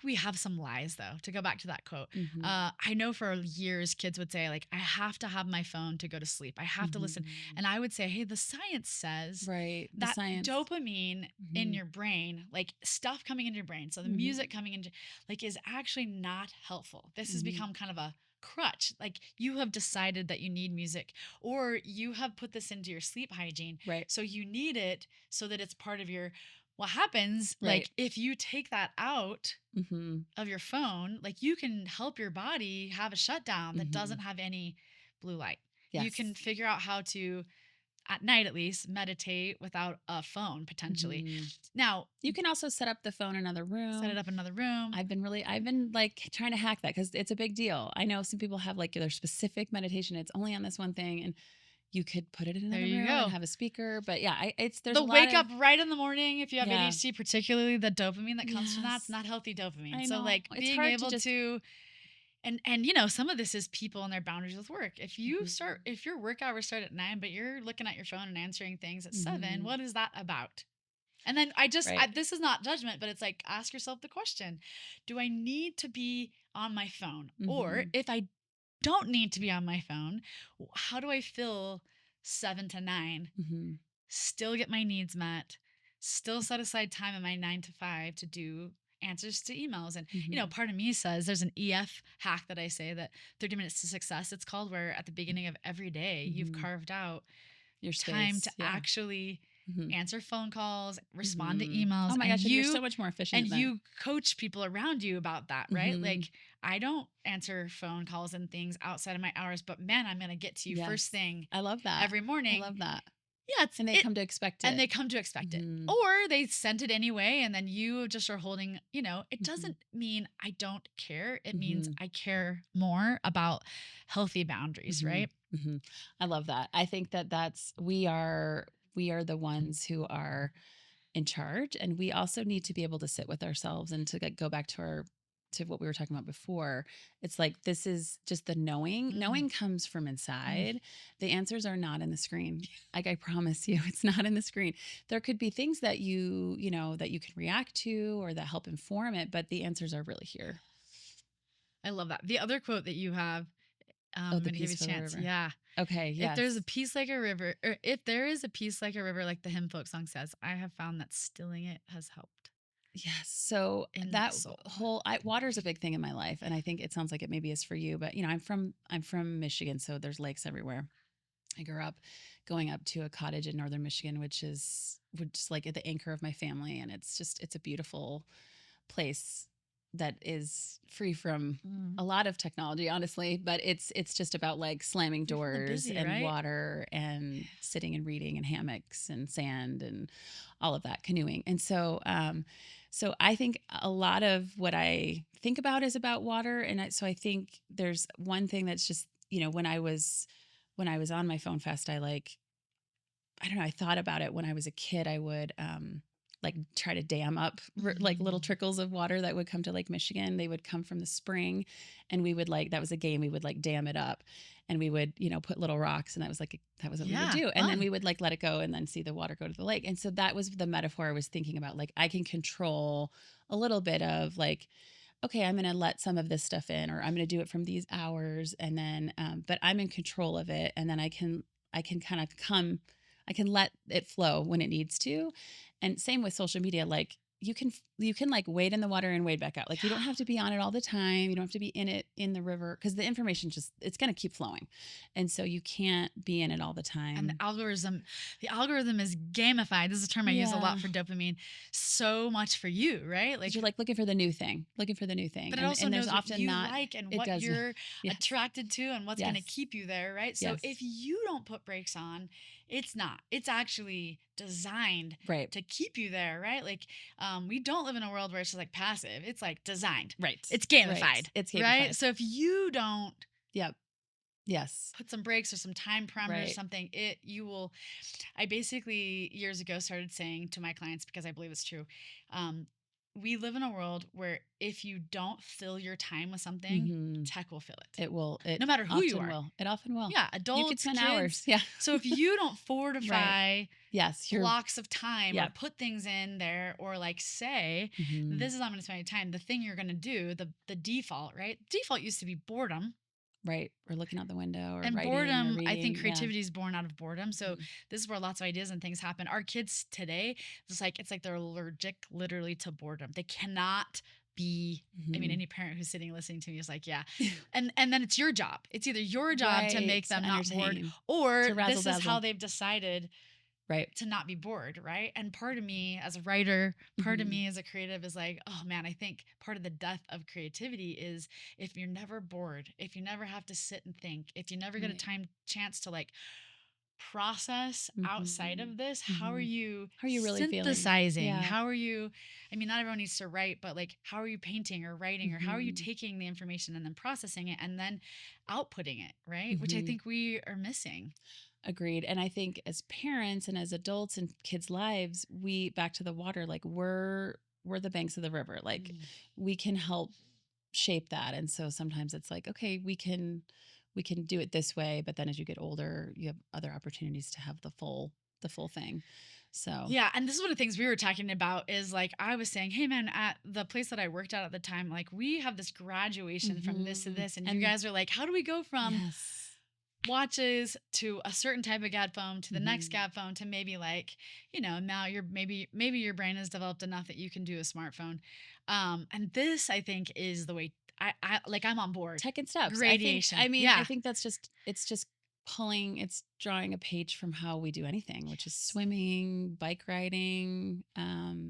we have some lies though, to go back to that quote. I know for years kids would say like, I have to have my phone to go to sleep. I have to listen. And I would say, hey, the science says that dopamine in your brain, like stuff coming into your brain. So the music coming into like is actually not helpful. This has become kind of a crutch. Like you have decided that you need music or you have put this into your sleep hygiene. Right. So you need it so that it's part of your, what happens, like if you take that out of your phone, like you can help your body have a shutdown that doesn't have any blue light. Yes. You can figure out how to, at night at least, meditate without a phone potentially. Now, you can also set up the phone in another room. Set it up in another room. I've been like trying to hack that because it's a big deal. I know some people have like their specific meditation. It's only on this one thing and you could put it in another room and have a speaker. But yeah, there's the wake up right in the morning if you have ADHD, particularly the dopamine that comes from that's not healthy dopamine. So like being able to and some of this is people and their boundaries with work. If you if your work hours start at 9, but you're looking at your phone and answering things at 7, what is that about? And then this is not judgment, but it's like, ask yourself the question, do I need to be on my phone? Or if I don't need to be on my phone, how do I fill 7 to 9, still get my needs met, still set aside time in my 9 to 5 to do answers to emails. And, part of me says there's an EF hack that I say that 30 minutes to success, it's called, where at the beginning of every day, you've carved out your space, time to actually answer phone calls, respond to Mm-hmm. emails. Oh my gosh, and you're so much more efficient. And you coach people around you about that, right? Mm-hmm. Like, I don't answer phone calls and things outside of my hours, but man, I'm going to get to you first thing. I love that. Every morning. I love that. Yeah. And they come to expect it. And they come to expect it. Or they sent it anyway. And then you just are holding, it doesn't mean I don't care. It means I care more about healthy boundaries, right? I love that. I think that we are the ones who are in charge, and we also need to be able to sit with ourselves and to go back to what we were talking about before. It's like, this is just the knowing comes from inside. The answers are not in the screen. Like, I promise you, it's not in the screen. There could be things that that you can react to or that help inform it, but the answers are really here. I love that. The other quote that you have, the peace like a river. Yeah. Okay. Yes. If there's a peace like a river, or if there is a peace like a river, like the hymn folk song says, I have found that stilling it has helped. Yes. So that whole water is a big thing in my life, and I think it sounds like it maybe is for you. But I'm from Michigan, so there's lakes everywhere. I grew up going up to a cottage in northern Michigan, which is like at the anchor of my family, and it's a beautiful place that is free from a lot of technology, honestly, but it's just about like slamming doors and water and sitting and reading and hammocks and sand and all of that, canoeing. And so, so I think a lot of what I think about is about water. And so I think there's one thing that's just, when I was on my phone fast, I don't know, I thought about it when I was a kid. I would, like try to dam up like little trickles of water that would come to Lake Michigan. They would come from the spring, and we would that was a game. We would like dam it up, and we would, put little rocks, and that was what we would do. And then we would like let it go and then see the water go to the lake. And so that was the metaphor I was thinking about. Like, I can control a little bit of like, okay, I'm going to let some of this stuff in, or I'm going to do it from these hours. And then, but I'm in control of it. And then I can kind of I can let it flow when it needs to. And same with social media. Like, you can like wade in the water and wade back out. Like, you don't have to be on it all the time. You don't have to be in the river, because the information it's going to keep flowing. And so you can't be in it all the time. And the algorithm is gamified. This is a term I use a lot for dopamine. So much for you, right? Like, you're like looking for the new thing. But it also knows what you like and what you're attracted to and what's going to keep you there, right? So if you don't put brakes on, it's actually designed to keep you there, right? Like, we don't live in a world where it's just like passive. It's like designed. Right. It's gamified. Right. It's gamified. Right. So if you don't put some brakes or some time parameters or something, you will. I basically years ago started saying to my clients, because I believe it's true, we live in a world where if you don't fill your time with something, tech will fill it. It will. No matter who you are. It often will. Yeah. Adults, you could spend kids. hours. Yeah. So if you don't fortify blocks of time or Yep. put things in there, or like say, this is how I'm going to spend my time, the thing you're going to do, the default, right? Default used to be boredom. Right. Or looking out the window, or and writing, boredom. or reading. I think creativity is born out of boredom. So this is where lots of ideas and things happen. Our kids today, it's like they're allergic literally to boredom. They cannot be, I mean, any parent who's sitting listening to me is like, yeah. And then it's your job. It's either your job to make them not bored, or this is how they've decided to not be bored, right? And part of me as a writer, part of me as a creative is like, oh man, I think part of the death of creativity is if you're never bored, if you never have to sit and think, if you never get a chance to like process outside of this, how are you really synthesizing? Feeling? Yeah. How are you, I mean, not everyone needs to write, but like, how are you painting or writing, or how are you taking the information and then processing it and then outputting it, right? Which I think we are missing. Agreed. And I think as parents and as adults in kids' lives, back to the water, like we're the banks of the river. Like we can help shape that. And so sometimes it's like, okay, we can do it this way, but then as you get older, you have other opportunities to have the full thing. So yeah, and this is one of the things we were talking about is like, I was saying, hey man, at the place that I worked at the time, like we have this graduation from this to this, and you guys are like, how do we go from watches to a certain type of Gabb phone to the next Gabb phone to maybe like, now you're maybe your brain has developed enough that you can do a smartphone. And this I think is the way I like, I'm on board. Tech and steps. Radiation. I think that's just, it's just it's drawing a page from how we do anything, which is swimming, bike riding,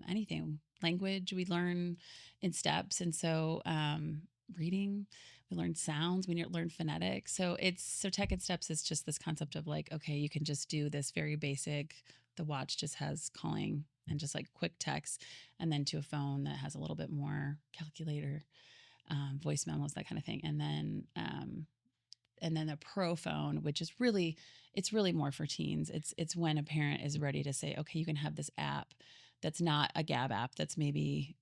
anything. Language we learn in steps. And so reading, we learn sounds, we learn phonetics. So Tech in Steps is just this concept of like, okay, you can just do this very basic, the watch just has calling and just like quick text, and then to a phone that has a little bit more calculator, voice memos, that kind of thing. And then the pro phone, which is really, it's really more for teens. It's when a parent is ready to say, okay, you can have this app that's not a Gabb app, that's maybe,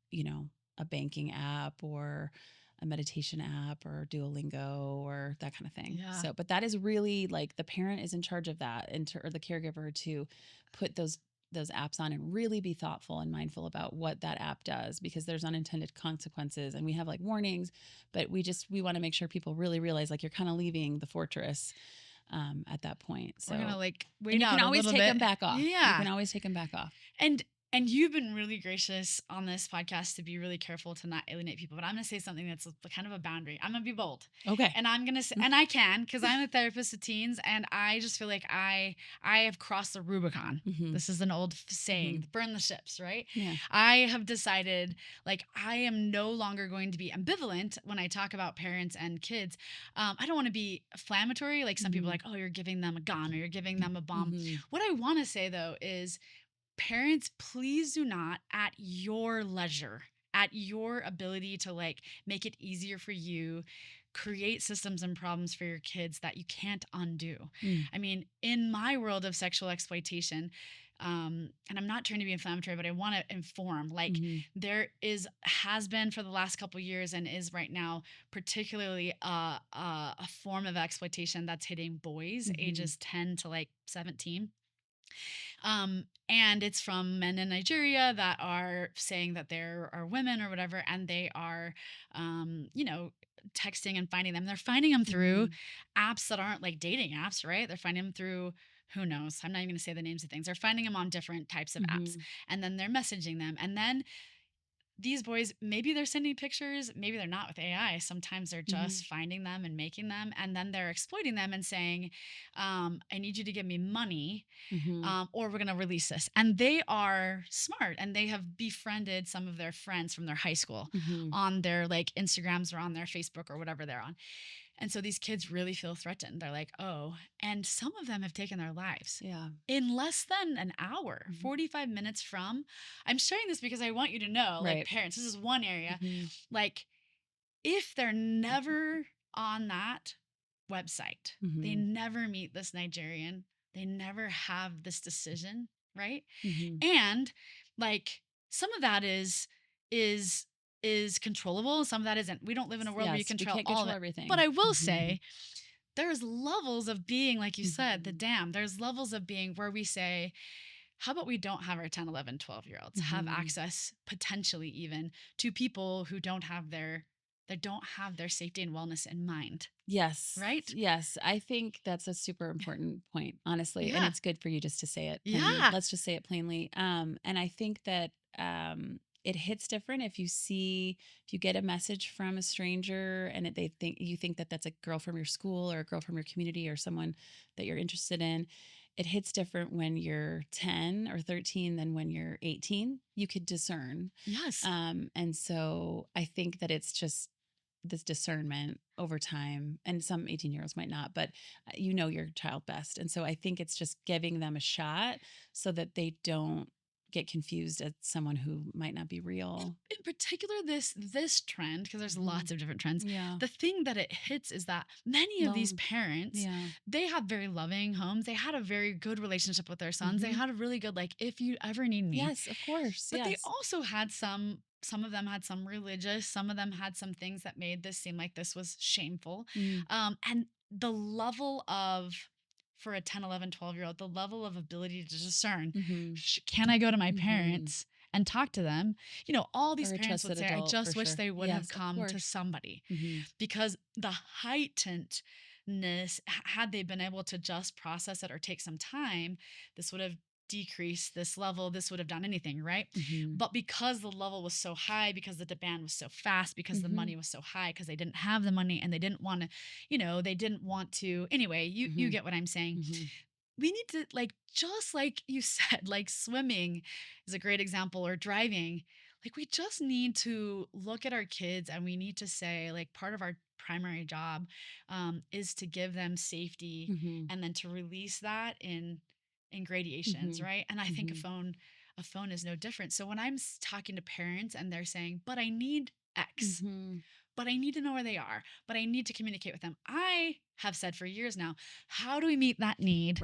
a banking app or a meditation app or Duolingo or that kind of thing. Yeah. So, but that is really like the parent is in charge of that, or the caregiver, to put those apps on and really be thoughtful and mindful about what that app does, because there's unintended consequences, and we have like warnings, but we want to make sure people really realize like you're kind of leaving the fortress at that point. So we're gonna like wait and you out can a always little take bit. them back off. Yeah, you can always take them back off. And you've been really gracious on this podcast to be really careful to not alienate people. But I'm going to say something that's kind of a boundary. I'm going to be bold. Okay. And I'm going to say, and I can, because I'm a therapist of teens, and I just feel like I have crossed the Rubicon. Mm-hmm. This is an old saying, Mm-hmm. burn the ships, right? Yeah. I have decided, like, I am no longer going to be ambivalent when I talk about parents and kids. I don't want to be inflammatory. Like some people are like, oh, you're giving them a gun or you're giving them a bomb. Mm-hmm. What I want to say, though, is parents, please do not, at your leisure, at your ability to like make it easier for you, create systems and problems for your kids that you can't undo. I mean, in my world of sexual exploitation, and I'm not trying to be inflammatory, but I want to inform, like there has been for the last couple of years and is right now, particularly a form of exploitation that's hitting boys ages 10 to like 17. And it's from men in Nigeria that are saying that there are women or whatever, and they are, texting and finding them. They're finding them through apps that aren't like dating apps, right? They're finding them through, who knows? I'm not even going to say the names of things. They're finding them on different types of apps, and then they're messaging them. And then these boys, maybe they're sending pictures, maybe they're not with AI. Sometimes they're just finding them and making them, and then they're exploiting them and saying, I need you to give me money, or we're going to release this. And they are smart, and they have befriended some of their friends from their high school on their like Instagrams or on their Facebook or whatever they're on. And so these kids really feel threatened. They're like, oh, and some of them have taken their lives. Yeah. In less than an hour, 45 minutes from. I'm sharing this because I want you to know, like parents, this is one area. Like if they're never on that website, they never meet this Nigerian, they never have this decision, right? And like some of that is controllable. Some of that isn't. We don't live in a world where you control all of it. Everything. But I will say there's levels of being, like you said, the dam. There's levels of being where we say, how about we don't have our 10, 11, 12-year-olds have access potentially even to people who don't have their safety and wellness in mind. Yes. Right? Yes. I think that's a super important point, honestly. Yeah. And it's good for you just to say it plainly. Yeah. Let's just say it plainly. And I think that it hits different if you get a message from a stranger and you think that that's a girl from your school or a girl from your community or someone that you're interested in. It hits different when you're 10 or 13 than when you're 18. You could discern. Yes. And so I think that it's just this discernment over time, and some 18-year-olds might not, but you know your child best. And so I think it's just giving them a shot so that they don't get confused as someone who might not be real. In particular, this trend, because there's lots of different trends. Yeah. The thing that it hits is that many of these parents, they have very loving homes. They had a very good relationship with their sons. They had a really good, like, if you ever need me. Yes, of course. But they also had some of them had some religious, some of them had some things that made this seem like this was shameful. And the level of, for a 10, 11, 12-year-old, the level of ability to discern, can I go to my parents and talk to them? You know, all these parents would say, I just wish they would have come to somebody, because the heightenedness, had they been able to just process it or take some time, this would have decrease this level, this would have done anything, right? But because the level was so high, because the demand was so fast, because the money was so high, because they didn't have the money and they didn't want to, they didn't want to. Anyway, you get what I'm saying. We need to, like, just like you said, like swimming is a great example, or driving. Like, we just need to look at our kids and we need to say, like, part of our primary job is to give them safety and then to release that in gradations, right? And I think a phone is no different. So when I'm talking to parents and they're saying, but I need X, but I need to know where they are, but I need to communicate with them. I have said for years now, how do we meet that need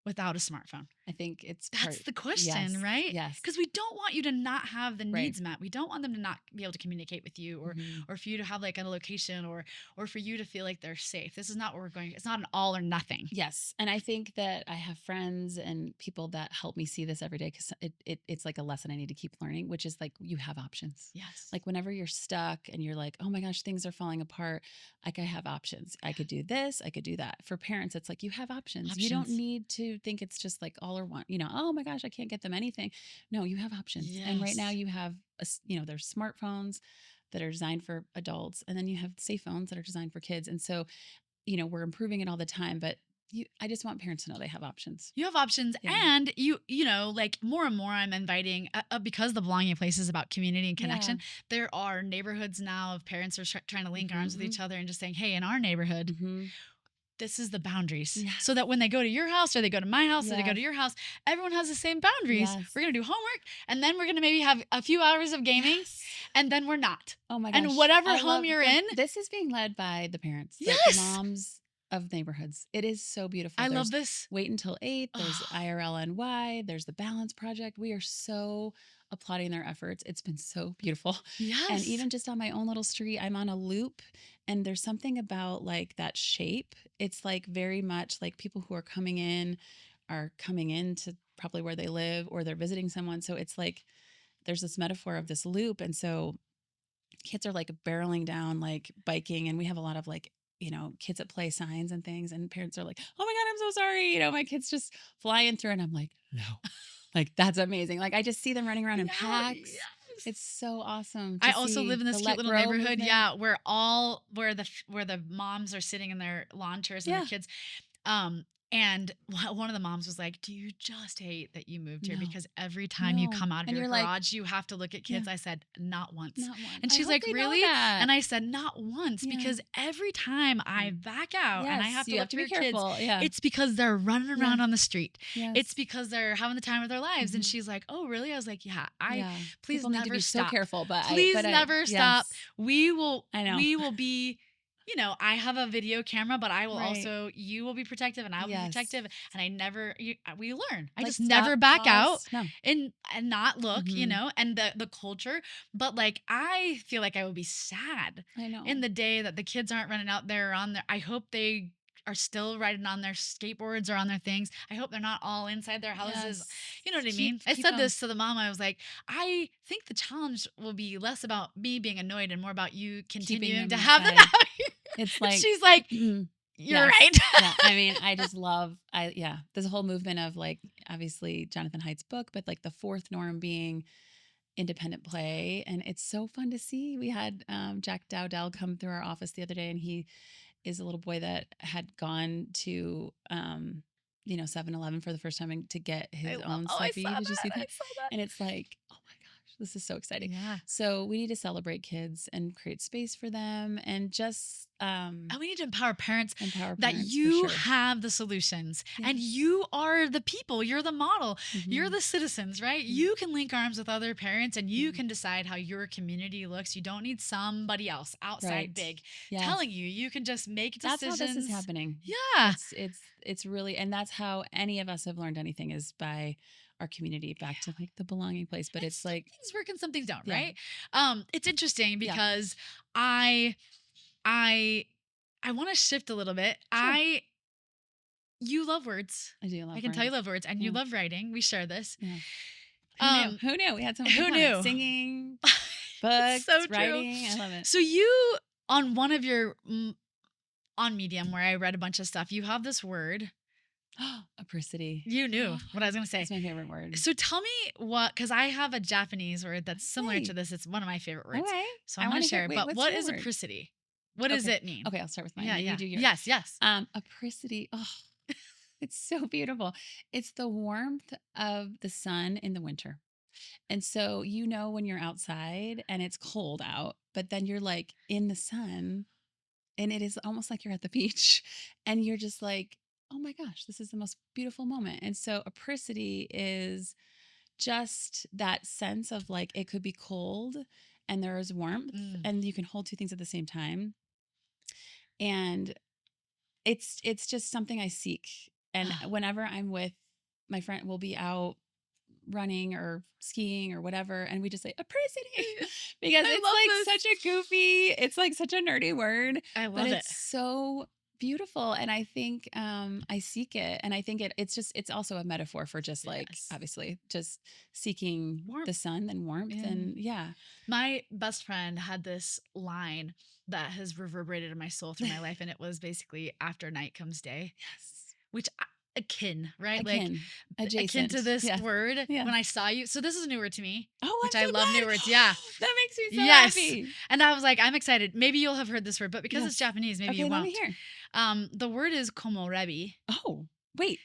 without a smartphone? I think that's the question, right? Yes. Because we don't want you to not have the needs met. We don't want them to not be able to communicate with you, or for you to have like a location, or for you to feel like they're safe. This is not where we're going. It's not an all or nothing. Yes. And I think that I have friends and people that help me see this every day, because it's like a lesson I need to keep learning, which is like, you have options. Yes. Like whenever you're stuck and you're like, oh my gosh, things are falling apart, like I have options. I could do this, I could do that. For parents, it's like, you have options. You don't need to think it's just like all or one, oh my gosh, I can't get them anything. No, you have options. Yes. And right now you have, there's smartphones that are designed for adults, and then you have safe phones that are designed for kids. And so, we're improving it all the time, but I just want parents to know they have options. You have options. Yeah. And like more and more I'm inviting, because the belonging place is about community and connection. There are neighborhoods now of parents who are trying to link arms with each other and just saying, hey, in our neighborhood, this is the boundaries. Yes. So that when they go to your house, or they go to my house, or they go to your house, everyone has the same boundaries. Yes. We're going to do homework, and then we're going to maybe have a few hours of gaming, and then we're not. Oh my gosh. And whatever home you're in. This is being led by the parents. Yes. Like the moms of neighborhoods. It is so beautiful. I love this. Wait Until 8. There's IRLNY. There's the Balance Project. We are so applauding their efforts. It's been so beautiful. Yes. And even just on my own little street, I'm on a loop, and there's something about like that shape. It's like very much like people who are coming in to probably where they live, or they're visiting someone. So it's like there's this metaphor of this loop. And so kids are like barreling down, like biking, and we have a lot of like, kids at play signs and things, and parents are like, oh my God, I'm so sorry. My kid's just flying through, and I'm like, no, like, that's amazing. Like, I just see them running around in packs. Yes. It's so awesome. I also live in this cute little neighborhood. Movement. Yeah. Where the moms are sitting in their lawn chairs and their kids. And one of the moms was like, do you just hate that you moved here? Because every time you come out of your garage, you have to look at kids. I said, not once. Not once. And she's like, really? And I said, not once. Because every time I back out and I have to look for your kids, it's because they're running around on the street. Yes. It's because they're having the time of their lives. And she's like, oh, really? I was like, please People never need to be stop. So careful, but please never stop. We will be... I have a video camera, but I will also, you will be protective and I will be protective. And we learn. I just never back out and not look, and the culture. But like, I feel like I would be sad in the day that the kids aren't running out there on their, I hope they are still riding on their skateboards or on their things. I hope they're not all inside their houses. Yes. You know what I mean? I said this to the mom. I was like, I think the challenge will be less about me being annoyed and more about you continuing to have them out here. It's like, she's like, you're right. I mean, I just love, there's a whole movement of like, obviously Jonathan Haidt's book, but like the fourth norm being independent play. And it's so fun to see. We had Jack Dowdell come through our office the other day, and he is a little boy that had gone to 7-Eleven for the first time and to get his own Slurpee. Did you see that? I saw that. And it's like, oh my gosh, this is so exciting. Yeah. So we need to celebrate kids and create space for them, and just and we need to empower parents that you have the solutions and you are the people. You're the model. You're the citizens, right? You can link arms with other parents and you can decide how your community looks. You don't need somebody else outside big telling you. You can just make decisions. That's how this is happening. Yeah. It's really, and that's how any of us have learned anything, is by our community, back to like the belonging place. But it's like things work and some things don't, right? It's interesting because I want to shift a little bit. Sure. You love words. I do love words. I can tell you love words, and you love writing. We share this. Yeah. Who knew? We had some who knew? Singing, books, so writing. I love it. So you, on one of your, on Medium, where I read a bunch of stuff, you have this word. Apricity. You knew what I was going to say. It's my favorite word. So tell me what, because I have a Japanese word that's similar to this. It's one of my favorite words. Okay. So I'm going to share it. But what is word? apricity? What does it mean? Okay, I'll start with mine. Yeah, You do yours. Yes, yes. Apricity. Oh, it's so beautiful. It's the warmth of the sun in the winter. And so, when you're outside and it's cold out, but then you're like in the sun and it is almost like you're at the beach and you're just like, oh my gosh, this is the most beautiful moment. And so apricity is just that sense of like, it could be cold and there is warmth and you can hold two things at the same time. And it's just something I seek. And whenever I'm with my friend, we'll be out running or skiing or whatever, and we just say apricity because it's like it's like such a nerdy word. I love but it. It's so beautiful, and I think I seek it, and I think it's also a metaphor for just like obviously just seeking the sun and warmth. And my best friend had this line that has reverberated in my soul through my life, and it was basically after night comes day. Which akin, right? Akin to this word. When I saw you. So this is a new word to me. Which I love new words. Yeah. That makes me so happy. And I was like, I'm excited. Maybe you'll have heard this word, but because it's Japanese, maybe you won't. Let me hear. The word is komorebi. Oh, wait.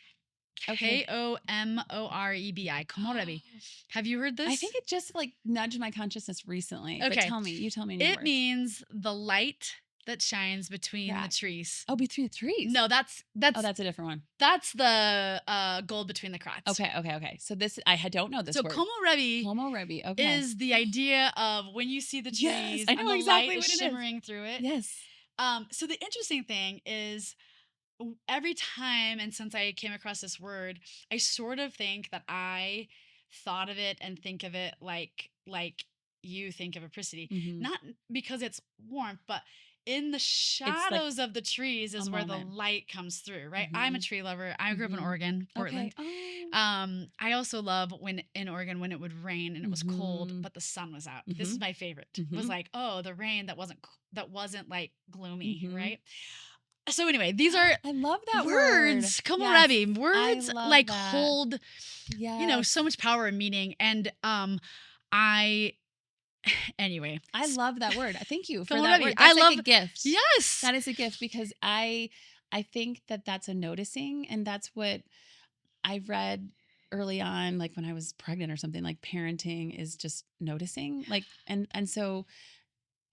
Okay. Komorebi. Komorebi. Have you heard this? I think it just like nudged my consciousness recently. Okay. But tell me. You tell me. It means the light that shines between the trees. Oh, between the trees? No, that's a different one. That's the gold between the crotch. Okay. So this, I don't know this word. So komorebi is the idea of when you see the trees I know and the exactly light is shimmering through it. Yes. So the interesting thing is every time, and since I came across this word, I sort of think that I thought of it and think of it like you think of apricity. Not because it's warmth, but in the shadows of the trees is where the light comes through, right? I'm a tree lover. I grew up in Oregon, Portland. Okay. I also love when in Oregon when it would rain and it was cold, but the sun was out. This is my favorite. It was like, the rain that wasn't like gloomy, right? So anyway, these are I love that words. Komorebi. Words like that. hold so much power and meaning. And anyway, I love that word. Thank you for that word. That's like a gift. Yes, that is a gift because I think that's a noticing, and that's what I've read early on, like when I was pregnant or something. Like parenting is just noticing, like and so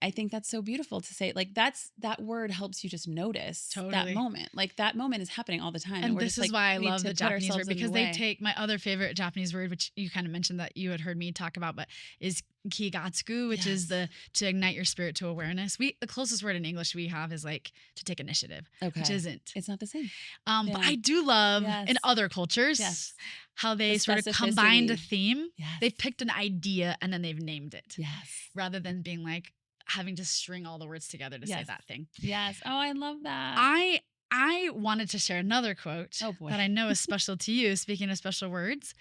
I think that's so beautiful to say. Like that word helps you just notice that moment. Like that moment is happening all the time. And this is why I love the Japanese word, because they take my other favorite Japanese word, which you kind of mentioned that you had heard me talk about, but is kigatsuku, which is to ignite your spirit to awareness. The closest word in English we have is like to take initiative, which isn't. It's not the same. But I do love in other cultures how they sort of combined a theme. They've picked an idea and then they've named it. Rather than being like, having to string all the words together to say that thing. Yes. Oh, I love that. I wanted to share another quote that I know is special to you, speaking of special words.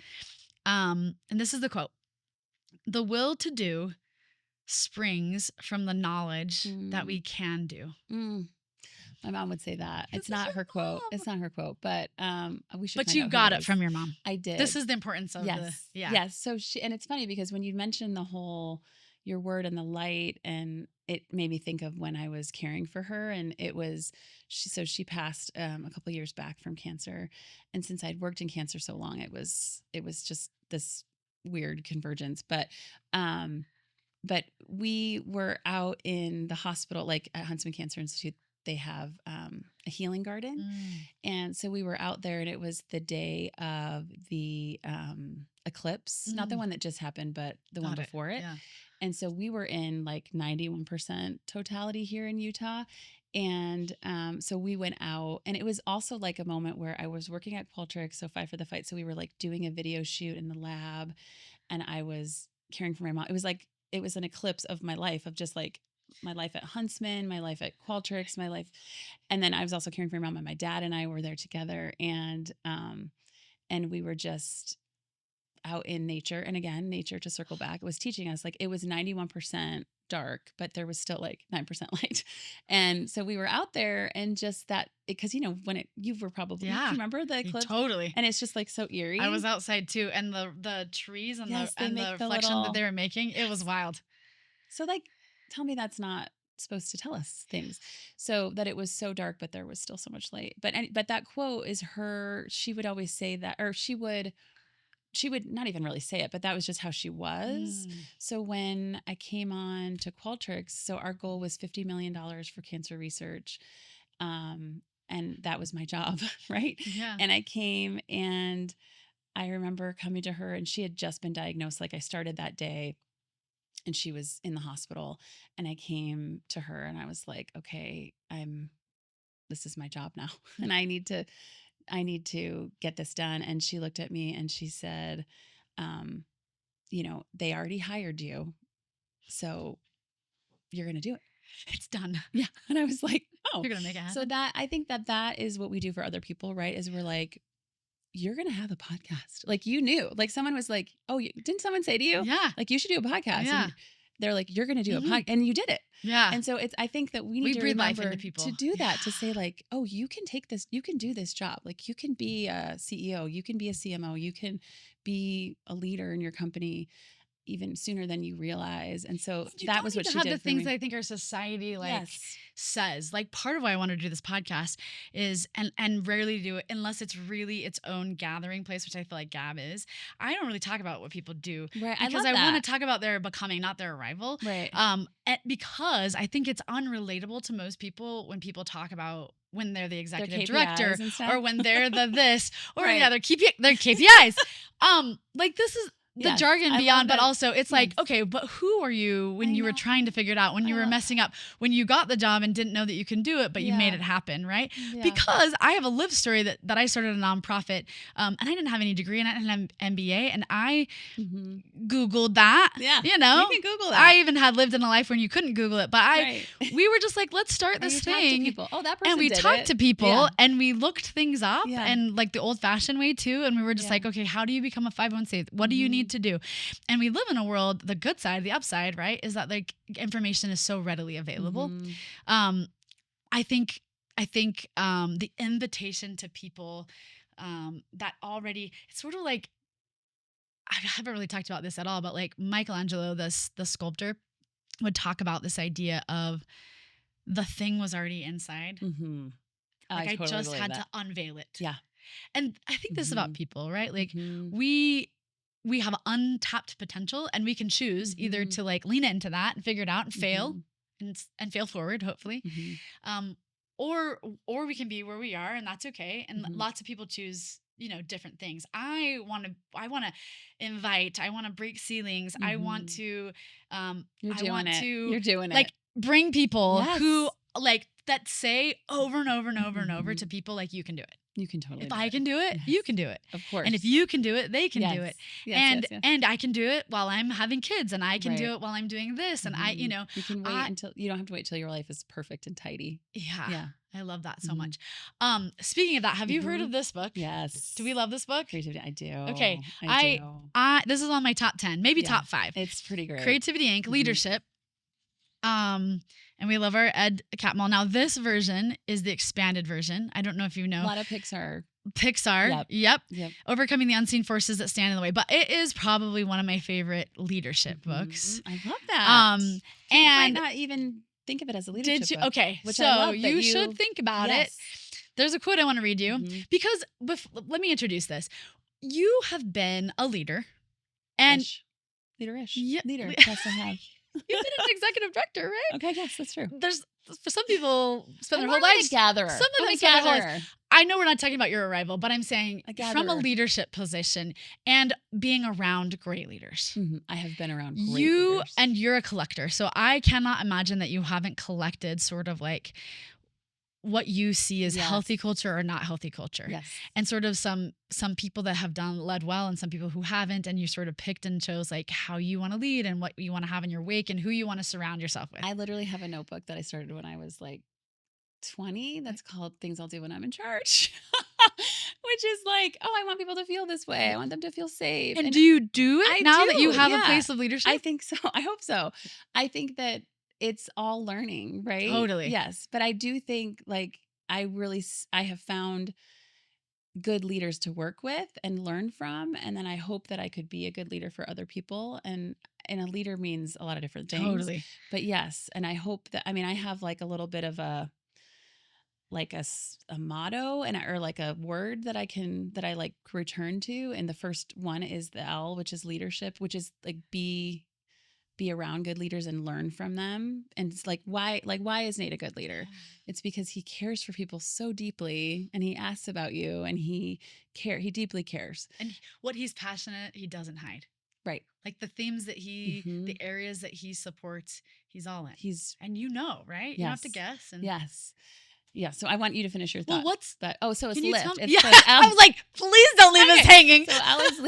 And this is the quote. The will to do springs from the knowledge that we can do. My mom would say that. It's not her quote. It's not her quote, but we should. But you got it from your mom. I did. This is the importance of Yes. So and it's funny because when you mentioned the whole your word and the light, and it made me think of when I was caring for her, and it was she passed a couple of years back from cancer, and since I'd worked in cancer so long, it was just this weird convergence. But we were out in the hospital, like at Huntsman Cancer Institute. They have a healing garden. And so we were out there, and it was the day of the eclipse, not the one that just happened, but the one before it. Yeah. And so we were in like 91% totality here in Utah. And so we went out, and it was also like a moment where I was working at Qualtrics, so Fight for the Fight. So we were like doing a video shoot in the lab, and I was caring for my mom. It was an eclipse of my life, of just like my life at Huntsman, my life at Qualtrics, my life. And then I was also caring for my mom, and my dad and I were there together. And we were just out in nature. And again, nature, to circle back, was teaching us, like, it was 91% dark, but there was still like 9% light. And so we were out there, and just that, because, when you were probably, do you remember the eclipse? Totally. And it's just like so eerie. I was outside too. And the trees and Yes, the reflection that they were making, it was wild. So, like, tell me that's not supposed to tell us things. So that it was so dark, but there was still so much light. But that quote is her. She would always say that, or she would not even really say it, but that was just how she was. So when I came on to Qualtrics, so our goal was $50 million for cancer research. And that was my job, right? Yeah. And I came, and I remember coming to her, and she had just been diagnosed. Like, I started that day, and she was in the hospital, and I came to her, and I was like, okay, this is my job now. And I need to get this done. And she looked at me and she said, they already hired you, so you're going to do it. It's done. Yeah. And I was like, oh, you're going to make it happen. So that, I think that is what we do for other people, right? Is we're like, you're going to have a podcast. Like, you knew, like, someone was like, oh, didn't someone say to you? Yeah. Like, you should do a podcast. Yeah. And they're like, you're going to do a podcast. And you did it. Yeah. And so I think that we need to breathe life remember into people. to do that, to say, like, oh, you can take this, you can do this job. Like, you can be a CEO, you can be a CMO, you can be a leader in your company even sooner than you realize. And so that was what she did. The things that I think our society says, like, part of why I want to do this podcast is, and rarely do it unless it's really its own gathering place, which I feel like Gabb is. I don't really talk about what people do, right? Because I want to talk about their becoming, not their arrival, right? Because I think it's unrelatable to most people when people talk about when they're the executive director, or when they're the this, or right. Their KPIs. Like, this is the jargon beyond, but also it's like, okay, but who are you when you were trying to figure it out, when you were messing up, when you got the job and didn't know that you can do it, but you made it happen, right? Yeah. Because I have a live story that I started a nonprofit, and I didn't have any degree, and I didn't have an MBA, and I Googled that. Yeah, you can Google that. I even had lived in a life when you couldn't Google it, but we were just like, let's start this thing. People. Oh, that person and we did talked it. to people, and we looked things up, Yeah. and like the old-fashioned way too, and we were just like, okay, how do you become a 501c? What do you need to do? And we live in a world, the good side, the upside, right, is that, like, information is so readily available. I think the invitation to people that already, it's sort of like, I haven't really talked about this at all, but like Michelangelo, the sculptor, would talk about this idea of the thing was already inside. Like, I totally just had to unveil it. Yeah. And I think this is about people, right? Like, we have untapped potential, and we can choose either to, like, lean into that and figure it out and fail and fail forward, hopefully. Or we can be where we are, and that's okay. And lots of people choose, different things. I want to invite, I want to break ceilings. I want to, You're doing it. Like, bring people who, like, that say over and over and over and over to people, like, you can do it. You can totally If I can do it, you can do it. Of course. And if you can do it, they can do it. Yes, and I can do it while I'm having kids, and I can do it while I'm doing this. And you can wait until you don't have to wait till your life is perfect and tidy. Yeah. I love that so much. Speaking of that, have you heard of this book? Yes. Do we love this book? Creativity. I do. Okay. I do. This is on my top 10, maybe top 5. It's pretty great. Creativity Inc. Leadership. And we love our Ed Catmull. Now, this version is the expanded version. I don't know if you know. A lot of Pixar. Yep. Overcoming the unseen forces that stand in the way. But it is probably one of my favorite leadership books. I love that. And might not even think of it as a leadership book. Okay. So you should think about it. There's a quote I want to read you because let me introduce this. You have been a leader, and leader-ish. Yeah, leader. Yes, I have. You've been an executive director, right? Okay, yes, that's true. There's, for some people, spend their whole lives. Gatherer. Some of them spend their whole lives. I know we're not talking about your arrival, but I'm saying from a leadership position and being around great leaders. I have been around great leaders. And you're a collector. So I cannot imagine that you haven't collected sort of like what you see as healthy culture or not healthy culture. Yes. And sort of some people that have led well and some people who haven't, and you sort of picked and chose like how you want to lead and what you want to have in your wake and who you want to surround yourself with. I literally have a notebook that I started when I was like 20 that's called Things I'll Do When I'm in Charge, which is like, oh, I want people to feel this way. I want them to feel safe. And do you do it I now do, that you have a yeah. place of leadership? I think so. I hope so. I think that it's all learning, right? Totally. Yes. But I do think like I have found good leaders to work with and learn from. And then I hope that I could be a good leader for other people. And a leader means a lot of different things. Totally. But yes. And I hope that, I mean, I have like a little bit of a motto or like a word that I like return to. And the first one is the L, which is leadership, which is like be around good leaders and learn from them. And it's like, why is Nate a good leader? It's because he cares for people so deeply and he asks about you and he deeply cares. And what he's passionate, he doesn't hide. Right. Like the themes that the areas that he supports, he's all in. And right? Yes. You don't have to guess. And yes. Yeah, so I want you to finish your thought. Well, what's that? Oh, so it's lift. Yeah, I was like, please don't leave us hanging. So Alex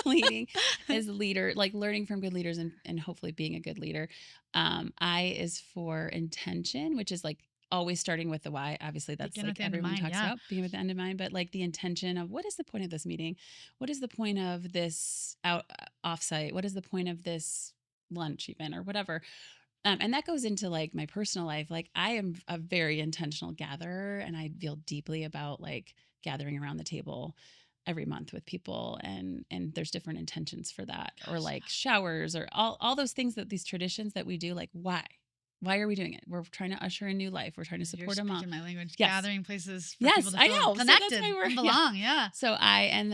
leading is leader, like learning from good leaders and hopefully being a good leader. I is for intention, which is like always starting with the why. Obviously, that's like everyone talks about, being with the end in mind. But like the intention of what is the point of this meeting? What is the point of this offsite? What is the point of this lunch even or whatever? And that goes into like my personal life. Like I am a very intentional gatherer and I feel deeply about like gathering around the table every month with people and there's different intentions for that. Or like showers or all those things that these traditions that we do, like why are we doing it? We're trying to usher in new life. We're trying to support them all. My language, yes. gathering places for people to feel connected and belong. Yeah. So and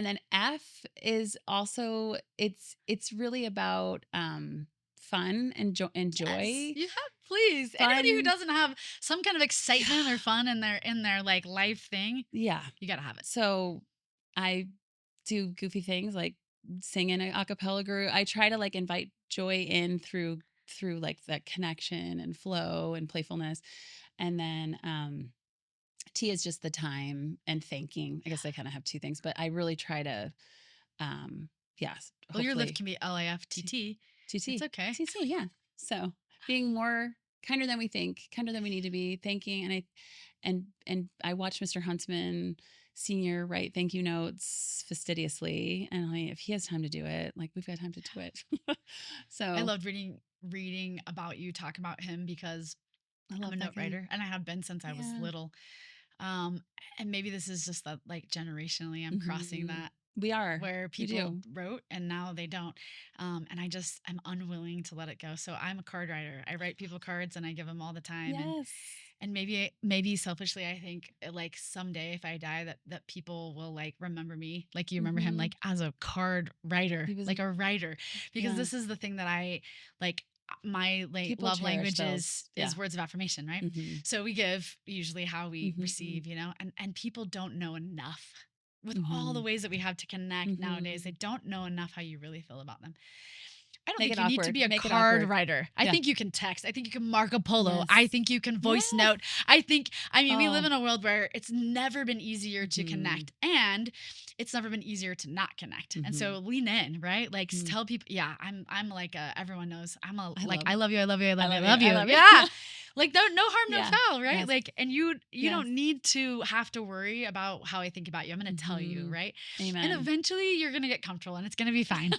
then F is also, it's really about, fun and joy. Yes, you have, please. Fun. Anybody who doesn't have some kind of excitement or fun in their like life thing, you got to have it. So I do goofy things like sing in an a cappella group. I try to like invite joy in through like that connection and flow and playfulness. And then T is just the time and thanking. I guess I kind of have two things, but I really try to well, your lift can be LIFTT. TT. It's okay. TT, yeah. So being more kinder than we think, kinder than we need to be, thanking. And I watched Mr. Huntsman Senior write thank you notes fastidiously. And if he has time to do it, like we've got time to do it. So I loved reading about you, talk about him because I'm a note writer and I have been since I was little. And maybe this is just that like generationally I'm crossing that. We are. Where people wrote and now they don't. And I'm unwilling to let it go. So I'm a card writer. I write people cards and I give them all the time. Yes. And maybe selfishly, I think like someday if I die that people will like remember me, like you remember him, like as a card writer, like a writer, because this is the thing that I like. My love language is words of affirmation, right? So we give usually how we receive, and people don't know enough. With all the ways that we have to connect nowadays, they don't know enough how you really feel about them. I don't think you need to be a card writer. I think you can text. I think you can Marco Polo. Yes. I think you can voice note. We live in a world where it's never been easier to connect and it's never been easier to not connect. And so lean in, right? Like tell people, I'm like everyone knows I love you. I love you. I love you. Yeah. Like no harm, no foul, right? Yes. Like, and you don't need to have to worry about how I think about you. I'm going to tell you, right? Amen. And eventually you're going to get comfortable and it's going to be fine.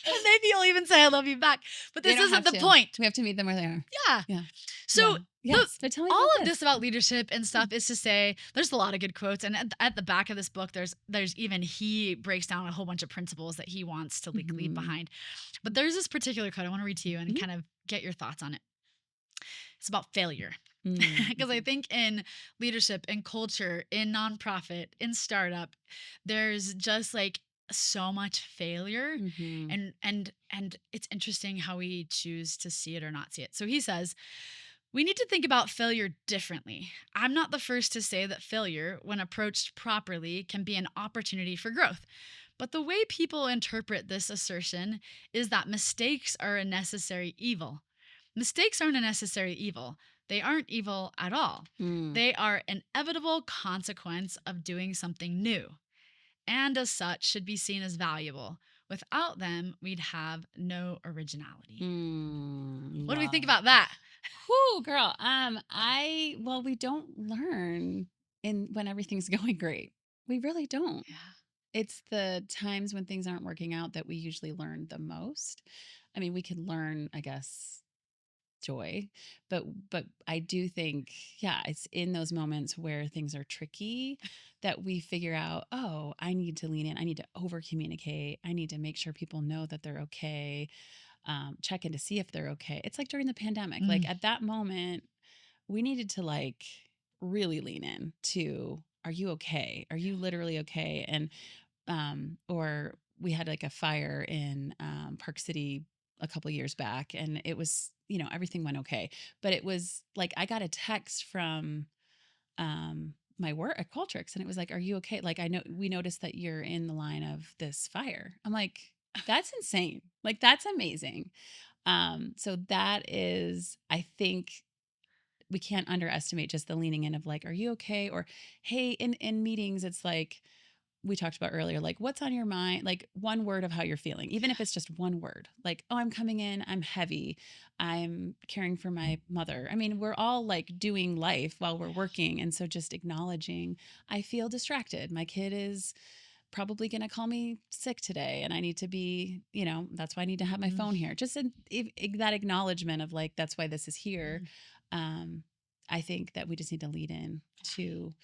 And maybe you'll even say I love you back. But this isn't the point. We have to meet them where they are. Yeah. Yeah. So but tell me all of this about leadership and stuff is to say there's a lot of good quotes. And at the back of this book, there's even he breaks down a whole bunch of principles that he wants to leave behind. But there's this particular quote I want to read to you and kind of get your thoughts on it. It's about failure. Because I think in leadership, in culture, in nonprofit, in startup, there's just like so much failure and it's interesting how we choose to see it or not see it. So he says, we need to think about failure differently. I'm not the first to say that failure, when approached properly, can be an opportunity for growth. But the way people interpret this assertion is that mistakes are a necessary evil. Mistakes aren't a necessary evil. They aren't evil at all. They are an inevitable consequence of doing something new, and as such should be seen as valuable. Without them, we'd have no originality. What do we think about that? Whoo, girl. We don't learn when everything's going great. We really don't. Yeah. It's the times when things aren't working out that we usually learn the most. I mean, we can learn, I guess, joy, but I do think, yeah, it's in those moments where things are tricky that we figure out, oh, I need to lean in. I need to over communicate. I need to make sure people know that they're okay. Check in to see if they're okay. It's like during the pandemic, like at that moment, we needed to like really lean in to, are you okay? Are you literally okay? And or we had like a fire in Park City a couple years back, and it was, everything went okay, but it was like I got a text from my work at Qualtrics, and it was like, "Are you okay? Like, I know we noticed that you're in the line of this fire." I'm like, "That's insane! Like, that's amazing." So that is, I think, we can't underestimate just the leaning in of like, "Are you okay?" Or, "Hey," in meetings, it's like we talked about earlier, like, what's on your mind? Like one word of how you're feeling, even if it's just one word, like, oh, I'm coming in, I'm heavy, I'm caring for my mother. I mean, we're all like doing life while we're working. And so just acknowledging, I feel distracted. My kid is probably going to call me sick today, and I need to be, that's why I need to have my phone here. Just that acknowledgement of like, that's why this is here. I think that we just need to lead in to,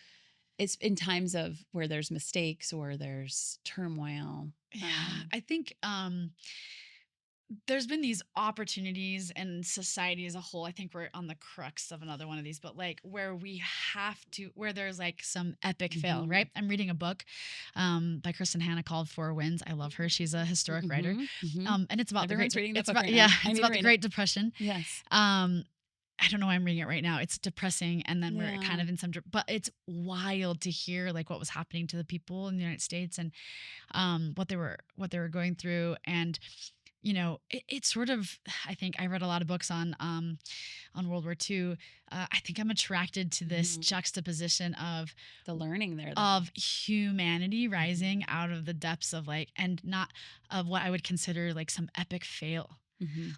it's in times of where there's mistakes or there's turmoil. Yeah, I think there's been these opportunities in society as a whole. I think we're on the crux of another one of these, but like where we have to, where there's like some epic fail, right? I'm reading a book by Kristen Hanna called Four Winds. I love her. She's a historic writer. And it's about Everyone's the reading that it's book about, right yeah, now. it's about the Great Depression. Yes. I don't know why I'm reading it right now. It's depressing, and then we're kind of in some, but it's wild to hear like what was happening to the people in the United States, and what they were going through. And it's sort of, I think I read a lot of books on World War II. I think I'm attracted to this juxtaposition of the learning there, of humanity rising out of the depths of like, and not of what I would consider like some epic fail,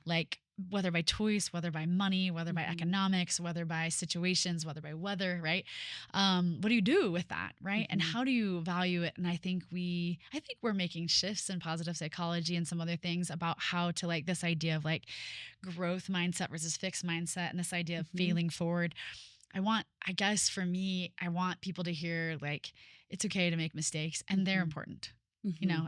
like whether by choice, whether by money, whether by economics, whether by situations, whether by weather, right? What do you do with that, right? And how do you value it? And I think we're making shifts in positive psychology and some other things about how to, like, this idea of like growth mindset versus fixed mindset, and this idea of failing forward. I guess for me, I want people to hear like it's okay to make mistakes, and they're important.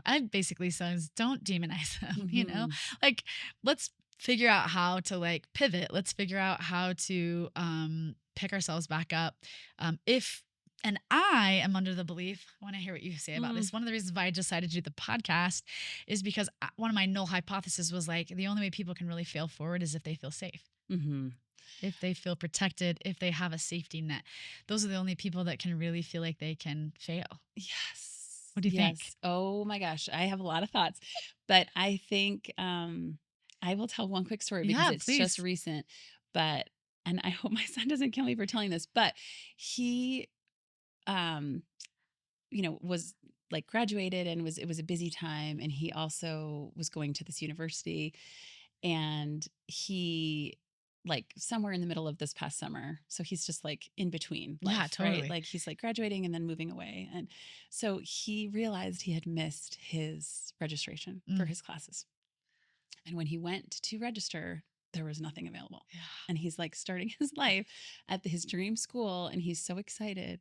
I basically says don't demonize them, like let's figure out how to like pivot. Let's figure out how to pick ourselves back up. If and I am under the belief, I want to hear what you say about this. One of the reasons why I decided to do the podcast is because one of my null hypothesis was like the only way people can really fail forward is if they feel safe. If they feel protected, if they have a safety net. Those are the only people that can really feel like they can fail. Yes. What do you think? Oh my gosh, I have a lot of thoughts, but I think I will tell one quick story because it's just recent. But, and I hope my son doesn't kill me for telling this, but he, was like graduated, and it was a busy time, and he also was going to this university, and he, like, somewhere in the middle of this past summer, so he's just like in between life, yeah, totally. right? Like he's like graduating and then moving away, and so he realized he had missed his registration for his classes, and when he went to register, there was nothing available. Yeah. And he's like starting his life at his dream school, and he's so excited.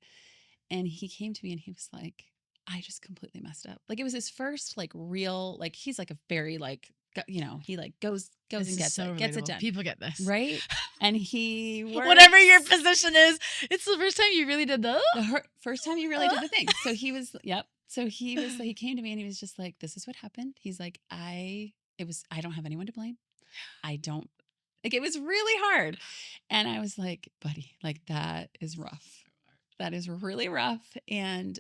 And he came to me and he was like, I just completely messed up. Like it was his first like real, like he's like a very like, he like goes This and gets it done. People get this. Right. And he works. Whatever your position is, it's the first time you really did the first time you really did the thing. So he was, yep. So he came to me and he was just like, this is what happened. He's like, I don't have anyone to blame. I don't, like, it was really hard. And I was like, buddy, like that is rough. That is really rough. And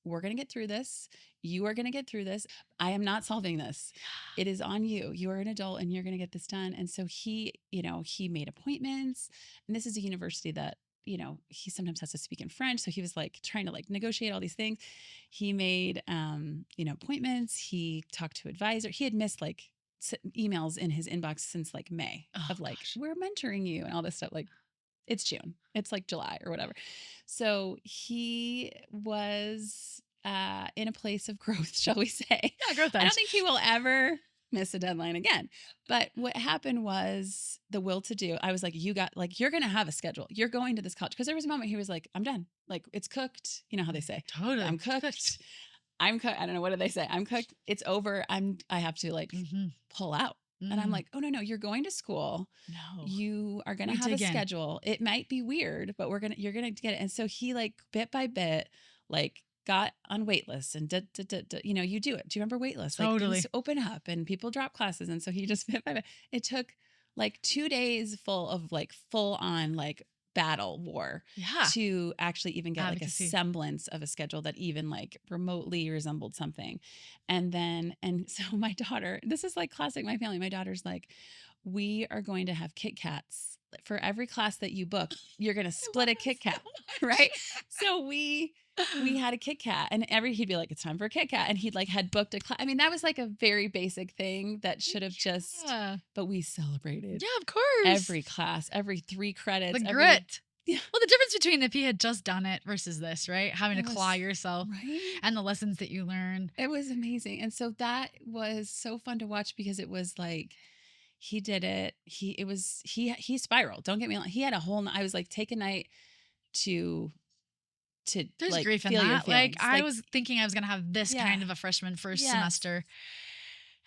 we're going to get through this. You are going to get through this. I am not solving this. It is on you. You are an adult and you're going to get this done. And so he made appointments. And this is a university that, he sometimes has to speak in French. So he was like trying to like negotiate all these things. He made, appointments. He talked to advisor. He had missed like emails in his inbox since like May of like, gosh. we're mentoring you and all this stuff. Like it's June, it's like July or whatever. So he was in a place of growth, shall we say. Yeah, growth. I don't think he will ever miss a deadline again. But what happened was the will to do. I was like, you're going to have a schedule. You're going to this college. Because there was a moment he was like, I'm done. Like it's cooked. You know how they say, totally. I'm cooked. I'm cooked. I don't know. What do they say? I'm cooked. It's over. I have to like pull out. And I'm like, oh, no, you're going to school. No. You are going to have a schedule. It might be weird, but you're going to get it. And so he like bit by bit, like got on wait lists and you know, you do it. Do you remember wait lists? Totally. Like things open up and people drop classes. And so he just bit by bit. It took like 2 days full of like full on like battle war to actually even get like a semblance of a schedule that even like remotely resembled something. And so my daughter, this is like classic my family. My daughter's like, we are going to have Kit Kats for every class that you book. You're going to split a Kit Kat, right? So we had a Kit Kat and he'd be like, it's time for a Kit Kat. And he'd like had booked a class. I mean, that was like a very basic thing that should have but we celebrated. Yeah, of course. Every class, every 3 credits. The grit. Yeah. Well, the difference between if he had just done it versus this, right? Having to claw yourself and the lessons that you learn. It was amazing. And so that was so fun to watch because it was like, he did it. He spiraled. Don't get me wrong. He had a whole, I was like, take a night to there's like grief in feel that. your Like I was thinking I was going to have this kind of a freshman first semester.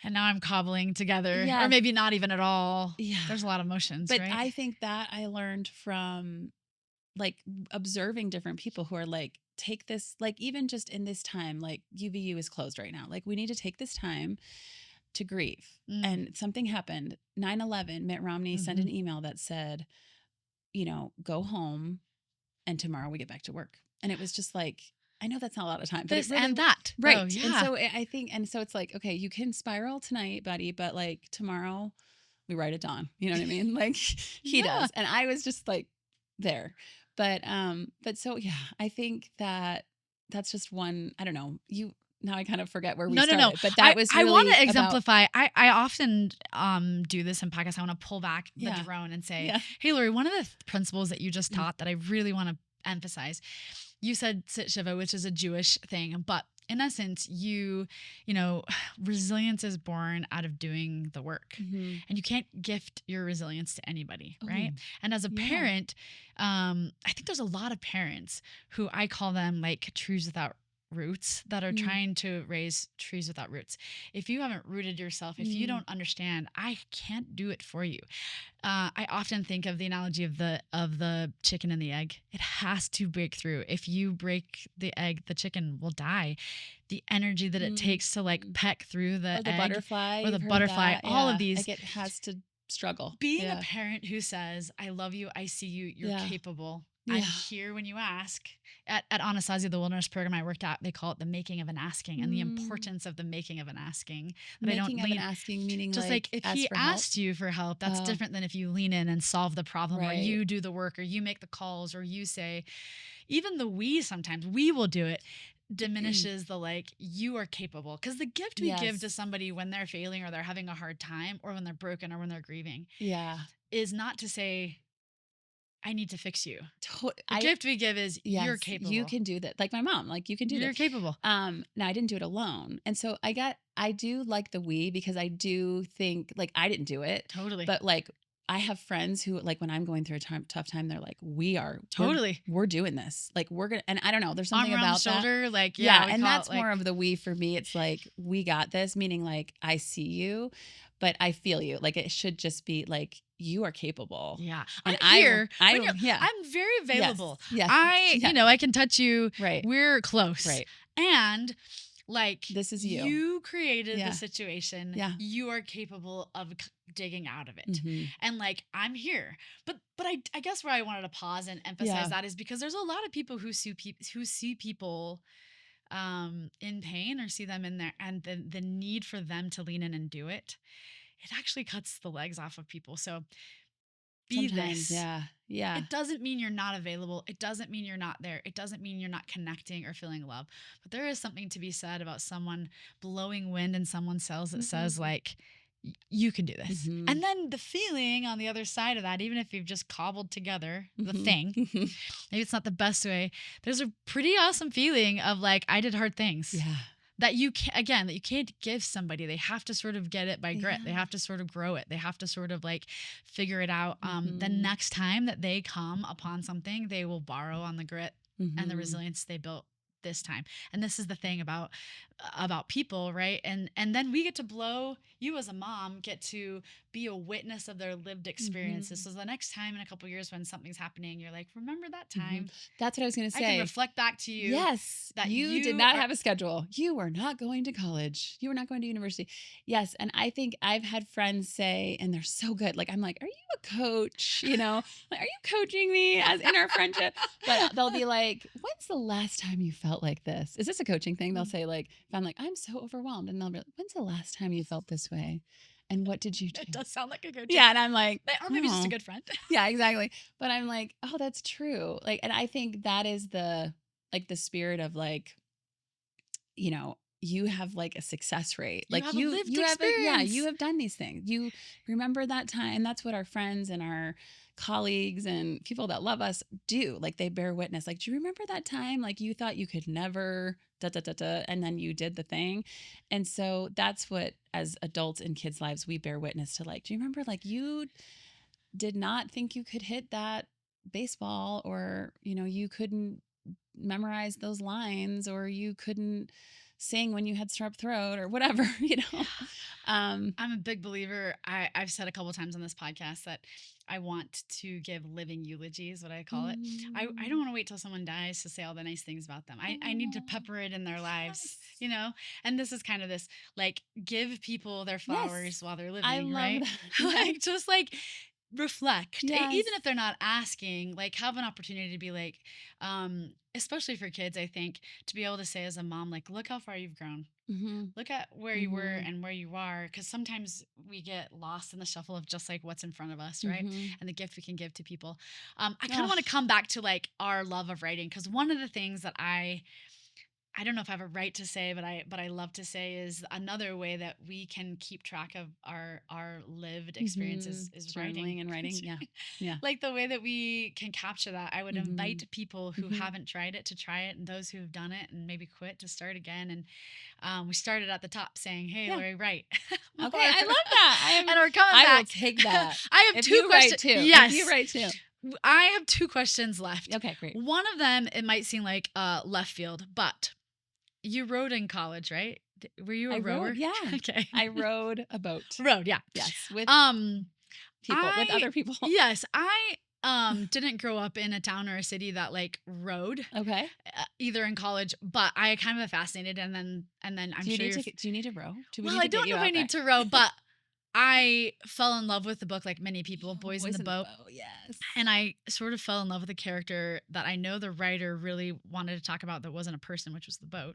And now I'm cobbling together or maybe not even at all. Yeah. There's a lot of emotions, but right? I think that I learned from like observing different people who are like, take this, like even just in this time, like UVU is closed right now. Like we need to take this time to grieve. And something happened. 9/11, Mitt Romney sent an email that said, you know, go home and tomorrow we get back to work. And it was just like, I know that's not a lot of time, but this and that. Right. Oh, yeah. And so I think, and so it's like, okay, you can spiral tonight, buddy, but like tomorrow we write at dawn. You know what I mean? Like he does. And I was just like there, but so, yeah, I think that's just one, I don't know, now I kind of forget where we started, but that was really I want to exemplify. I often do this in podcasts. I want to pull back the drone and say, hey, Lori, one of the principles that you just taught that I really want to emphasize, you said sit Shiva, which is a Jewish thing, but in essence, you know, resilience is born out of doing the work, and you can't gift your resilience to anybody, right? And as a parent, I think there's a lot of parents who I call them like trees without roots that are trying to raise trees without roots. If you haven't rooted yourself, if you don't understand, I can't do it for you. I often think of the analogy of the chicken and the egg. It has to break through. If you break the egg, the chicken will die. The energy that it takes to like peck through the egg, butterfly, or the butterfly, all of these. Like it has to struggle. Being a parent who says, I love you, I see you, you're capable. I'm here when you ask. At Anastasia, the wilderness program I worked at, they call it the making of an asking, and the importance of the making of an asking. Making of an asking, meaning just like if he asked you for help, that's different than if you lean in and solve the problem, or you do the work, or you make the calls, or you say, even the sometimes we will do it, diminishes the like, you are capable. Because the gift we give to somebody when they're failing or they're having a hard time or when they're broken or when they're grieving is not to say, I need to fix you. The gift we give is you're capable. You can do that. Like my mom, like you can do that. You're capable. Now I didn't do it alone. And so I do like the we, because I do think like I didn't do it. Totally. But like I have friends who like when I'm going through a tough time, they're like, we're doing this. Like we're going to, and I don't know, there's something arm about the shoulder, that. Like, and that's more of the we for me. It's like, we got this, meaning like, I see you, but I feel you. Like it should just be like, you are capable. Yeah. And I'm here. I'm very available. Yes. You know, I can touch you. Right. We're close. Right. And like, this is you. You created the situation. Yeah. You are capable of digging out of it. And like, I'm here. But I guess where I wanted to pause and emphasize that is because there's a lot of people who see people in pain or see them in there, and the need for them to lean in and do it. It actually cuts the legs off of people. So sometimes, this. Yeah. It doesn't mean you're not available. It doesn't mean you're not there. It doesn't mean you're not connecting or feeling love. But there is something to be said about someone blowing wind in someone's sails that says like, you can do this. And then the feeling on the other side of that, even if you've just cobbled together the thing, maybe it's not the best way, there's a pretty awesome feeling of like, I did hard things. Yeah. That you can't give somebody. They have to sort of get it by grit. They have to sort of grow it. They have to sort of like figure it out. The next time that they come upon something, they will borrow on the grit and the resilience they built this time. And this is the thing about people, right? And then we get to blow, you as a mom get to be a witness of their lived experiences. So the next time in a couple of years when something's happening, you're like, remember that time? That's what I was going to say. I can reflect back to you. Yes. That you did not have a schedule. You were not going to college. You were not going to university. Yes. And I think I've had friends say, and they're so good. Like, I'm like, are you a coach? You know, like, are you coaching me as in our friendship? But they'll be like, when's the last time you felt like this? Is this a coaching thing? They'll say like, if I'm like, I'm so overwhelmed. And they'll be like, when's the last time you felt this way? And what did you do? It does sound like a coach. Yeah. And I'm like, or maybe just a good friend. Yeah, exactly. But I'm like, oh, that's true. Like, and I think that is the spirit of like, you know, you have like a success rate. Like you have done these things. You remember that time. That's what our friends and our colleagues and people that love us do. Like they bear witness. Like, do you remember that time? Like you thought you could never and then you did the thing. And so that's what, as adults in kids' lives, we bear witness to. Like, do you remember like you did not think you could hit that baseball, or, you know, you couldn't memorize those lines, or you couldn't sing when you had strep throat or whatever, you know? I'm a big believer. I've said a couple of times on this podcast that I want to give living eulogies, what I call it. I don't want to wait till someone dies to say all the nice things about them. I need to pepper it in their lives, you know? And this is kind of this, like, give people their flowers while they're living, I love right? That. Like, just like, reflect. Even if they're not asking, like have an opportunity to be like, especially for kids, I think, to be able to say as a mom, like, look how far you've grown. Look at where you were and where you are, because sometimes we get lost in the shuffle of just like what's in front of us, right? And the gift we can give to people. I kind of want to come back to like our love of writing, because one of the things that I don't know if I have a right to say, but I love to say, is another way that we can keep track of our lived experiences is writing and writing. Yeah. Like the way that we can capture that. I would invite people who haven't tried it to try it, and those who have done it and maybe quit to start again. And we started at the top saying, "Hey, Lori, write." Okay, I love that. And we're coming back. I will take that. I have two questions. Yes, if you write too. I have two questions left. Okay, great. One of them, it might seem like left field, but you rowed in college, right? Were you a rower? Rowed, yeah. Okay. I rowed a boat. Rowed, yeah. Yes, with with other people. Yes, I didn't grow up in a town or a city that like rowed. Okay. Either in college, but I kind of fascinated, and then I'm do sure. Do you need to row? I don't know if I need to row, but I fell in love with the book, like many people, Boys in the Boat. Yes. And I sort of fell in love with a character that I know the writer really wanted to talk about that wasn't a person, which was the boat.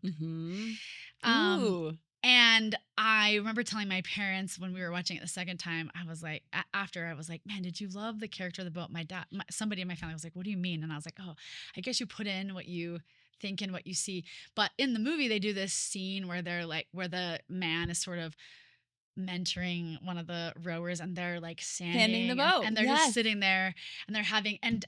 Ooh. And I remember telling my parents when we were watching it the second time, I was like, man, did you love the character of the boat? My dad, somebody in my family was like, what do you mean? And I was like, oh, I guess you put in what you think and what you see. But in the movie, they do this scene where where the man is sort of mentoring one of the rowers, and they're like sanding the boat, and they're just sitting there, and they're having and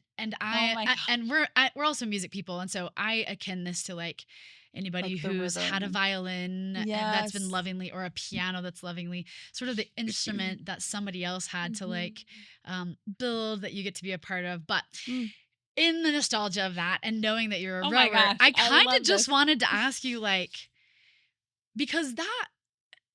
we're also music people, and so I akin this to like anybody like who's had a violin that's been lovingly, or a piano that's lovingly, sort of the instrument that somebody else had to like build, that you get to be a part of. But in the nostalgia of that, and knowing that you're a rower, I kind of just wanted to ask you, like, because that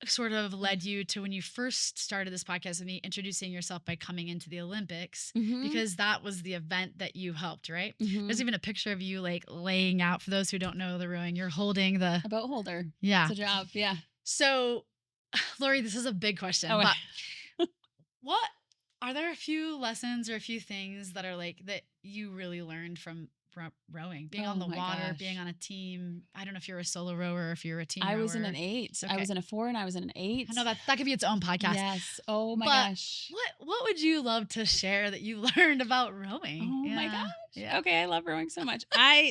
sort of led you to when you first started this podcast with me, introducing yourself by coming into the Olympics, because that was the event that you helped, right? There's even a picture of you like laying out, for those who don't know the rowing, you're holding a boat holder. Yeah. It's a job. Yeah. So, Lori, this is a big question, but what are there a few lessons or a few things that are like that you really learned from rowing, being on the water, being on a team? I don't know if you're a solo rower or if you're a team rower. I was in an 8. Okay. I was in a 4 and I was in an 8. I know that could be its own podcast. Yes. Oh my gosh. What would you love to share that you learned about rowing? Oh my gosh. Yeah. Okay. I love rowing so much.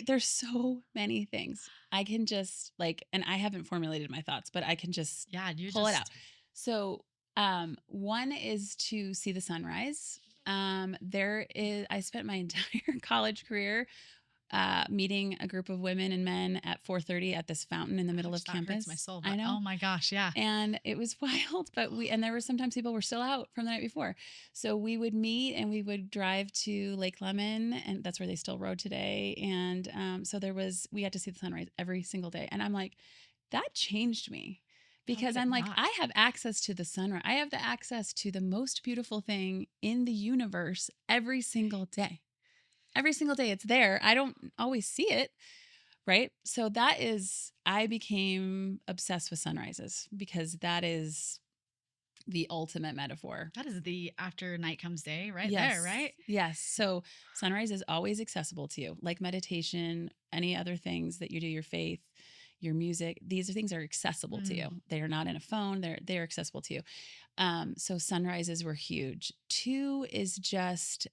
There's so many things I can just like, and I haven't formulated my thoughts, but I can just pull it out. So One is to see the sunrise. I spent my entire college career meeting a group of women and men at 4:30 at this fountain in the middle Ouch, of that hurts campus. my soul. I But know. oh my gosh, yeah. And it was wild, and there were sometimes people were still out from the night before. So we would meet and we would drive to Lake Lemon, and that's where they still rode today. And so we had to see the sunrise every single day. And I'm like, that changed me because I'm like, I have access to the sunrise. I have the access to the most beautiful thing in the universe every single day. Every single day it's there. I don't always see it. Right. So I became obsessed with sunrises because that is the ultimate metaphor. That is the after night comes day right Yes. there, right? Yes. So sunrise is always accessible to you, like meditation, any other things that you do, your faith, your music. These things are accessible to you. They are not in a phone. They're accessible to you. So sunrises were huge. Two is just,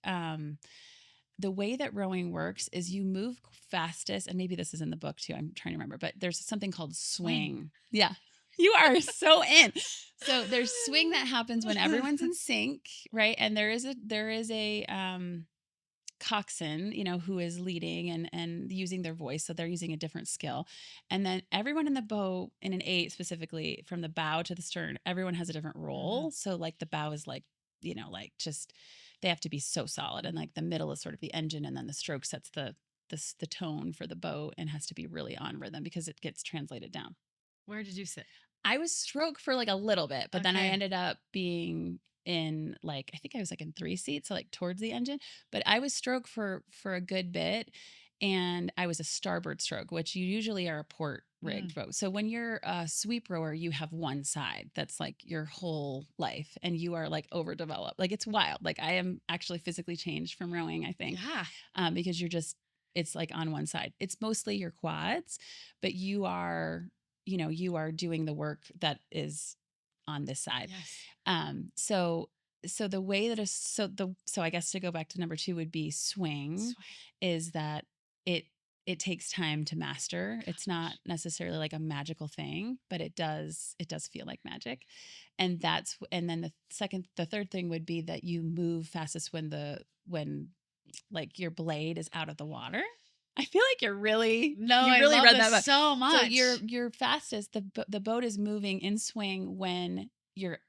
the way that rowing works is you move fastest, and maybe this is in the book too. I'm trying to remember, but there's something called swing. Yeah. You are so in. So there's swing that happens when everyone's in sync, right? And there is a coxswain, who is leading and using their voice. So they're using a different skill. And then everyone in the boat, in an 8 specifically, from the bow to the stern, everyone has a different role. So like the bow is like, just they have to be so solid, and like the middle is sort of the engine, and then the stroke sets the tone for the boat and has to be really on rhythm because it gets translated down. Where did you sit? I was stroke for like a little bit, but then I ended up being in I think I was like in 3 seats, so like towards the engine, but I was stroke for a good bit. And I was a starboard stroke, which you usually are a port rigged boat. So when you're a sweep rower, you have one side that's like your whole life, and you are like overdeveloped. Like it's wild. Like I am actually physically changed from rowing, I think. Yeah. Because it's like on one side. It's mostly your quads, but you are doing the work that is on this side. Yes. So the way that so I guess to go back to number 2 would be swing. Is that it takes time to master. It's not necessarily like a magical thing, but it does feel like magic. And then the third thing would be that you move fastest when like your blade is out of the water. I feel like you really read that book so much. So you're fastest. The boat is moving in swing when your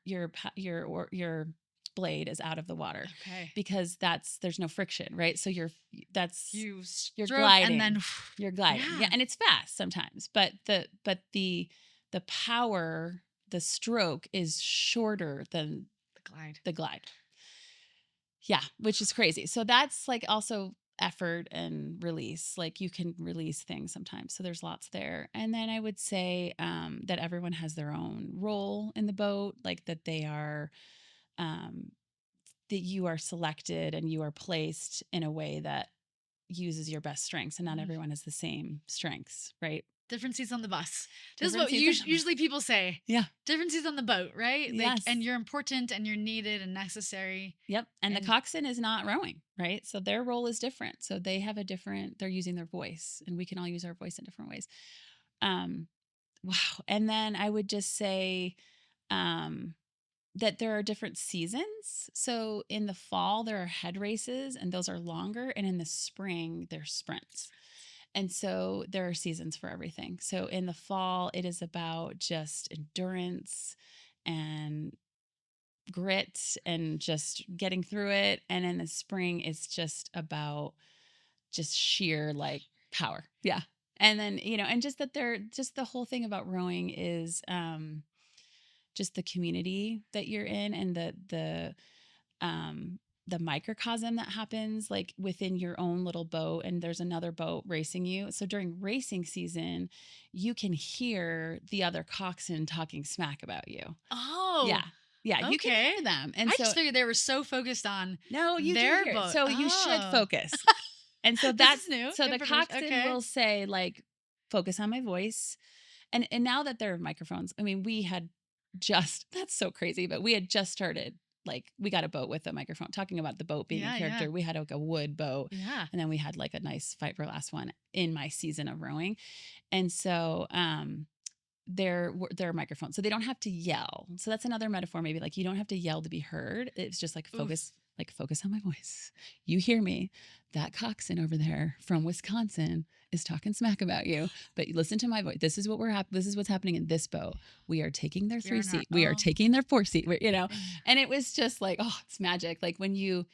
blade is out of the water. Okay. Because there's no friction, right? So you're gliding, and then you're gliding. Yeah, and it's fast sometimes, but the power, the stroke is shorter than the glide. Yeah, which is crazy. So that's like also effort and release. Like you can release things sometimes. So there's lots there. And then I would say that everyone has their own role in the boat, like that they are, that you are selected and you are placed in a way that uses your best strengths, and not everyone has the same strengths, right? Different seats on the bus. This is what usually people say. Yeah. Different seats on the boat, right? Yes. And you're important and you're needed and necessary. Yep. And the coxswain is not rowing, right? So their role is different. So they have they're using their voice, and we can all use our voice in different ways. Wow. And then I would just say, that there are different seasons. So in the fall, there are head races, and those are longer. And in the spring, they're sprints. And so there are seasons for everything. So in the fall, it is about just endurance and grit and just getting through it. And in the spring, it's just about just sheer like power. Yeah. And then, and just that just the whole thing about rowing is just the community that you're in, and the microcosm that happens like within your own little boat, and there's another boat racing you. So during racing season, you can hear the other coxswain talking smack about you. Oh. Yeah. Yeah, you can hear them. And I just figured they were so focused on their boat. So you should focus. And so that's new. So the coxswain will say like, focus on my voice. And now that there are microphones, I mean, that's so crazy, but we had just started, like we got a boat with a microphone, talking about the boat being a character. Yeah. We had like a wood boat. Yeah. And then we had like a nice fiberglass one in my season of rowing. And so, their microphone, so they don't have to yell. So that's another metaphor, maybe like you don't have to yell to be heard. It's just like focus. Oof. Like focus on my voice. You hear me. That coxswain over there from Wisconsin is talking smack about you, but listen to my voice. This is what this is what's happening in this boat. We are taking their 3 seat. We are taking their 4 seat. And it was just like, oh, it's magic. Like when you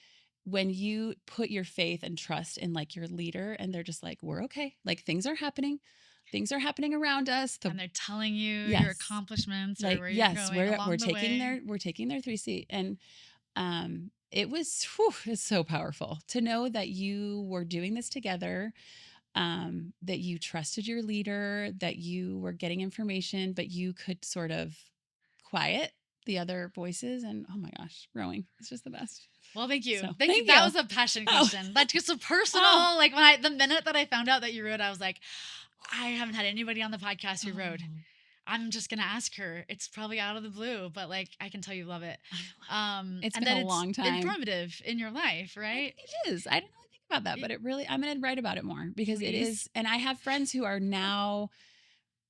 put your faith and trust in like your leader, and they're just like, we're okay. Like things are happening. Things are happening around us. And they're telling you your accomplishments, like, or where you're going along the way. We're taking their 3 seat. And it's so powerful to know that you were doing this together, that you trusted your leader, that you were getting information, but you could sort of quiet the other voices. And oh my gosh, rowing is just the best. Well, thank you. So, thank you. That was a passion question. That's just so personal. Like the minute that I found out that you rowed, I was like, I haven't had anybody on the podcast who rowed. I'm just going to ask her. It's probably out of the blue, but like, I can tell you love it. It's been a long time. Informative in your life, right? It is. I didn't really think about that, but I'm going to write about it more because it is. And I have friends who are now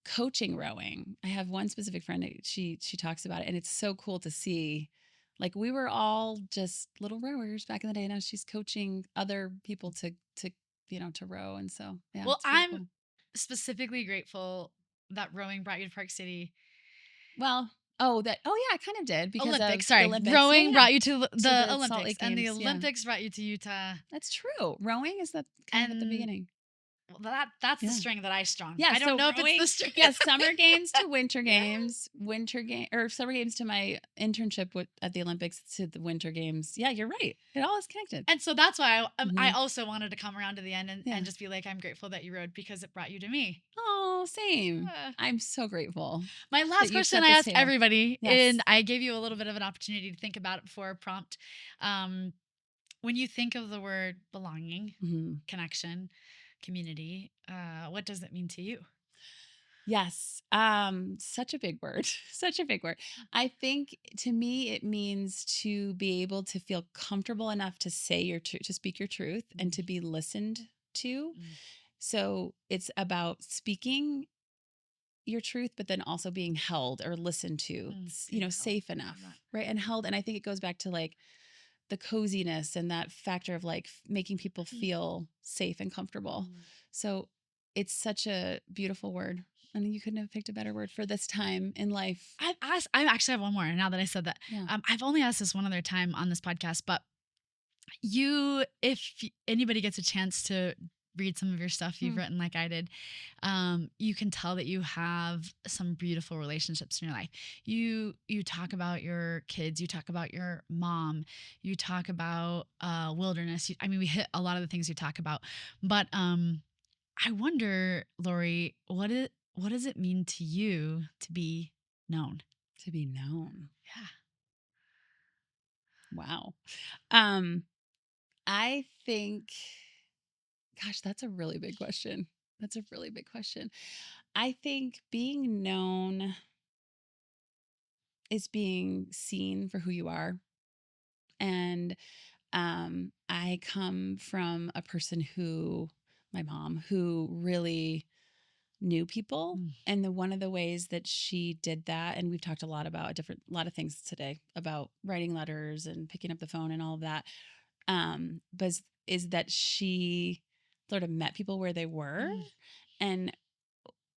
coaching rowing. I have one specific friend. She talks about it, and it's so cool to see. Like we were all just little rowers back in the day. Now she's coaching other people to row. And so, yeah. Well, I'm cool. Specifically grateful that rowing brought you to Park City. Well, yeah, I kind of did because Olympics. Sorry, Olympics. Rowing brought you to the Olympics, and the Olympics brought you to Utah. That's true. Rowing is that kind of at the beginning. Well, that's the string that I strung. Yeah, I don't know if it's the string. Yeah, summer games to winter games, summer games to my internship at the Olympics to the winter games. Yeah, you're right. It all is connected. And so that's why I also wanted to come around to the end and just be like, I'm grateful that you rowed because it brought you to me. Oh, same. I'm so grateful. My last question I ask everybody, and I gave you a little bit of an opportunity to think about it before a prompt. When you think of the word belonging, connection, community, what does it mean to you? Yes. Such a big word. Such a big word. I think to me, it means to be able to feel comfortable enough to say to speak your truth and to be listened to. So it's about speaking your truth, but then also being held or listened to, safe enough, right? And held. And I think it goes back to like the coziness and that factor of like making people feel safe and comfortable. So it's such a beautiful word. I mean, you couldn't have picked a better word for this time in life. I actually have one more now that I said that. Yeah. I've only asked this one other time on this podcast, but if anybody gets a chance to read some of your stuff you've written like I did, you can tell that you have some beautiful relationships in your life. You talk about your kids, you talk about your mom, you talk about wilderness. We hit a lot of the things you talk about, but I wonder, Lori, what does it mean to you to be known? To be known. Yeah. Wow. I think, gosh, that's a really big question. I think being known is being seen for who you are. And I come from a person my mom, who really knew people. And one of the ways that she did that, and we've talked a lot about a lot of things today about writing letters and picking up the phone and all of that, but is that she sort of met people where they were. And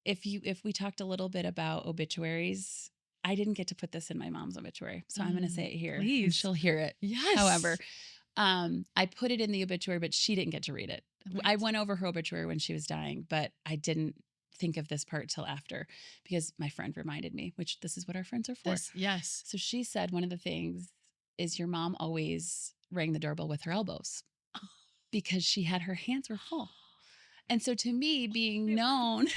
if we talked a little bit about obituaries, I didn't get to put this in my mom's obituary, so I'm going to say it here. Please. And she'll hear it. Yes. However, I put it in the obituary, but she didn't get to read it. Right. I went over her obituary when she was dying, but I didn't think of this part till after, because my friend reminded me, which this is what our friends are for. Yes. So she said one of the things is your mom always rang the doorbell with her elbows because her hands were full. And so to me, being known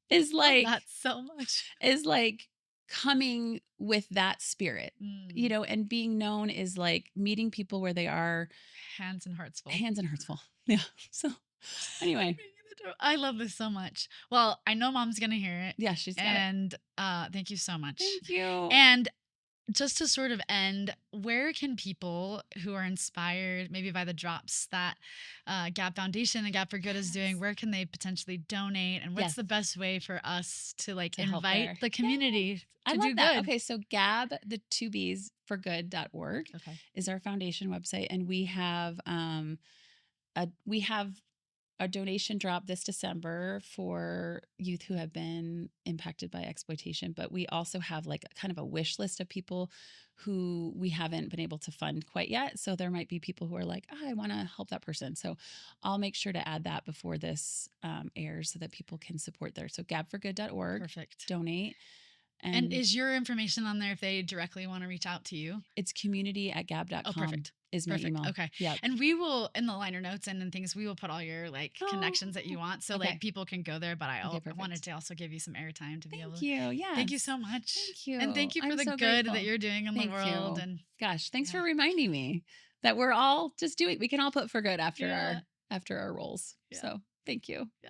is like, that so much is like coming with that spirit, and being known is like meeting people where they are. Hands and hearts full. Yeah. So anyway, I love this so much. Well, I know mom's going to hear it. Yeah, she's got it. And thank you so much. Thank you. And just to sort of end, where can people who are inspired maybe by the drops that Gabb Foundation and Gabb for Good is doing, Yes. where can they potentially donate? And what's Yes. the best way for us to like To help invite there. the community I to love do that. good? Okay, so Gabb, the two B's for good.org Okay. is our foundation website. And we have a donation drop this December for youth who have been impacted by exploitation. But we also have like a kind of a wish list of people who we haven't been able to fund quite yet. So there might be people who are like, oh, I want to help that person. So I'll make sure to add that before this airs so that people can support there. So gabbforgood.org, Perfect. donate. And is your information on there if they directly want to reach out to you? It's community@gabb.com. Oh, perfect. Is my email. Okay. Yeah. And we will, in the liner notes and things, we will put all your like connections that you want. So okay. like people can go there, but I perfect. wanted to also give you some airtime to be able to. Thank you. Yeah. Thank you so much. Thank you. And thank you for I'm the so good grateful. that you're doing in Thank the world. you. And gosh, thanks for reminding me that we're all just doing, we can all put for good after Yeah. our roles. Yeah. So thank you. Yeah.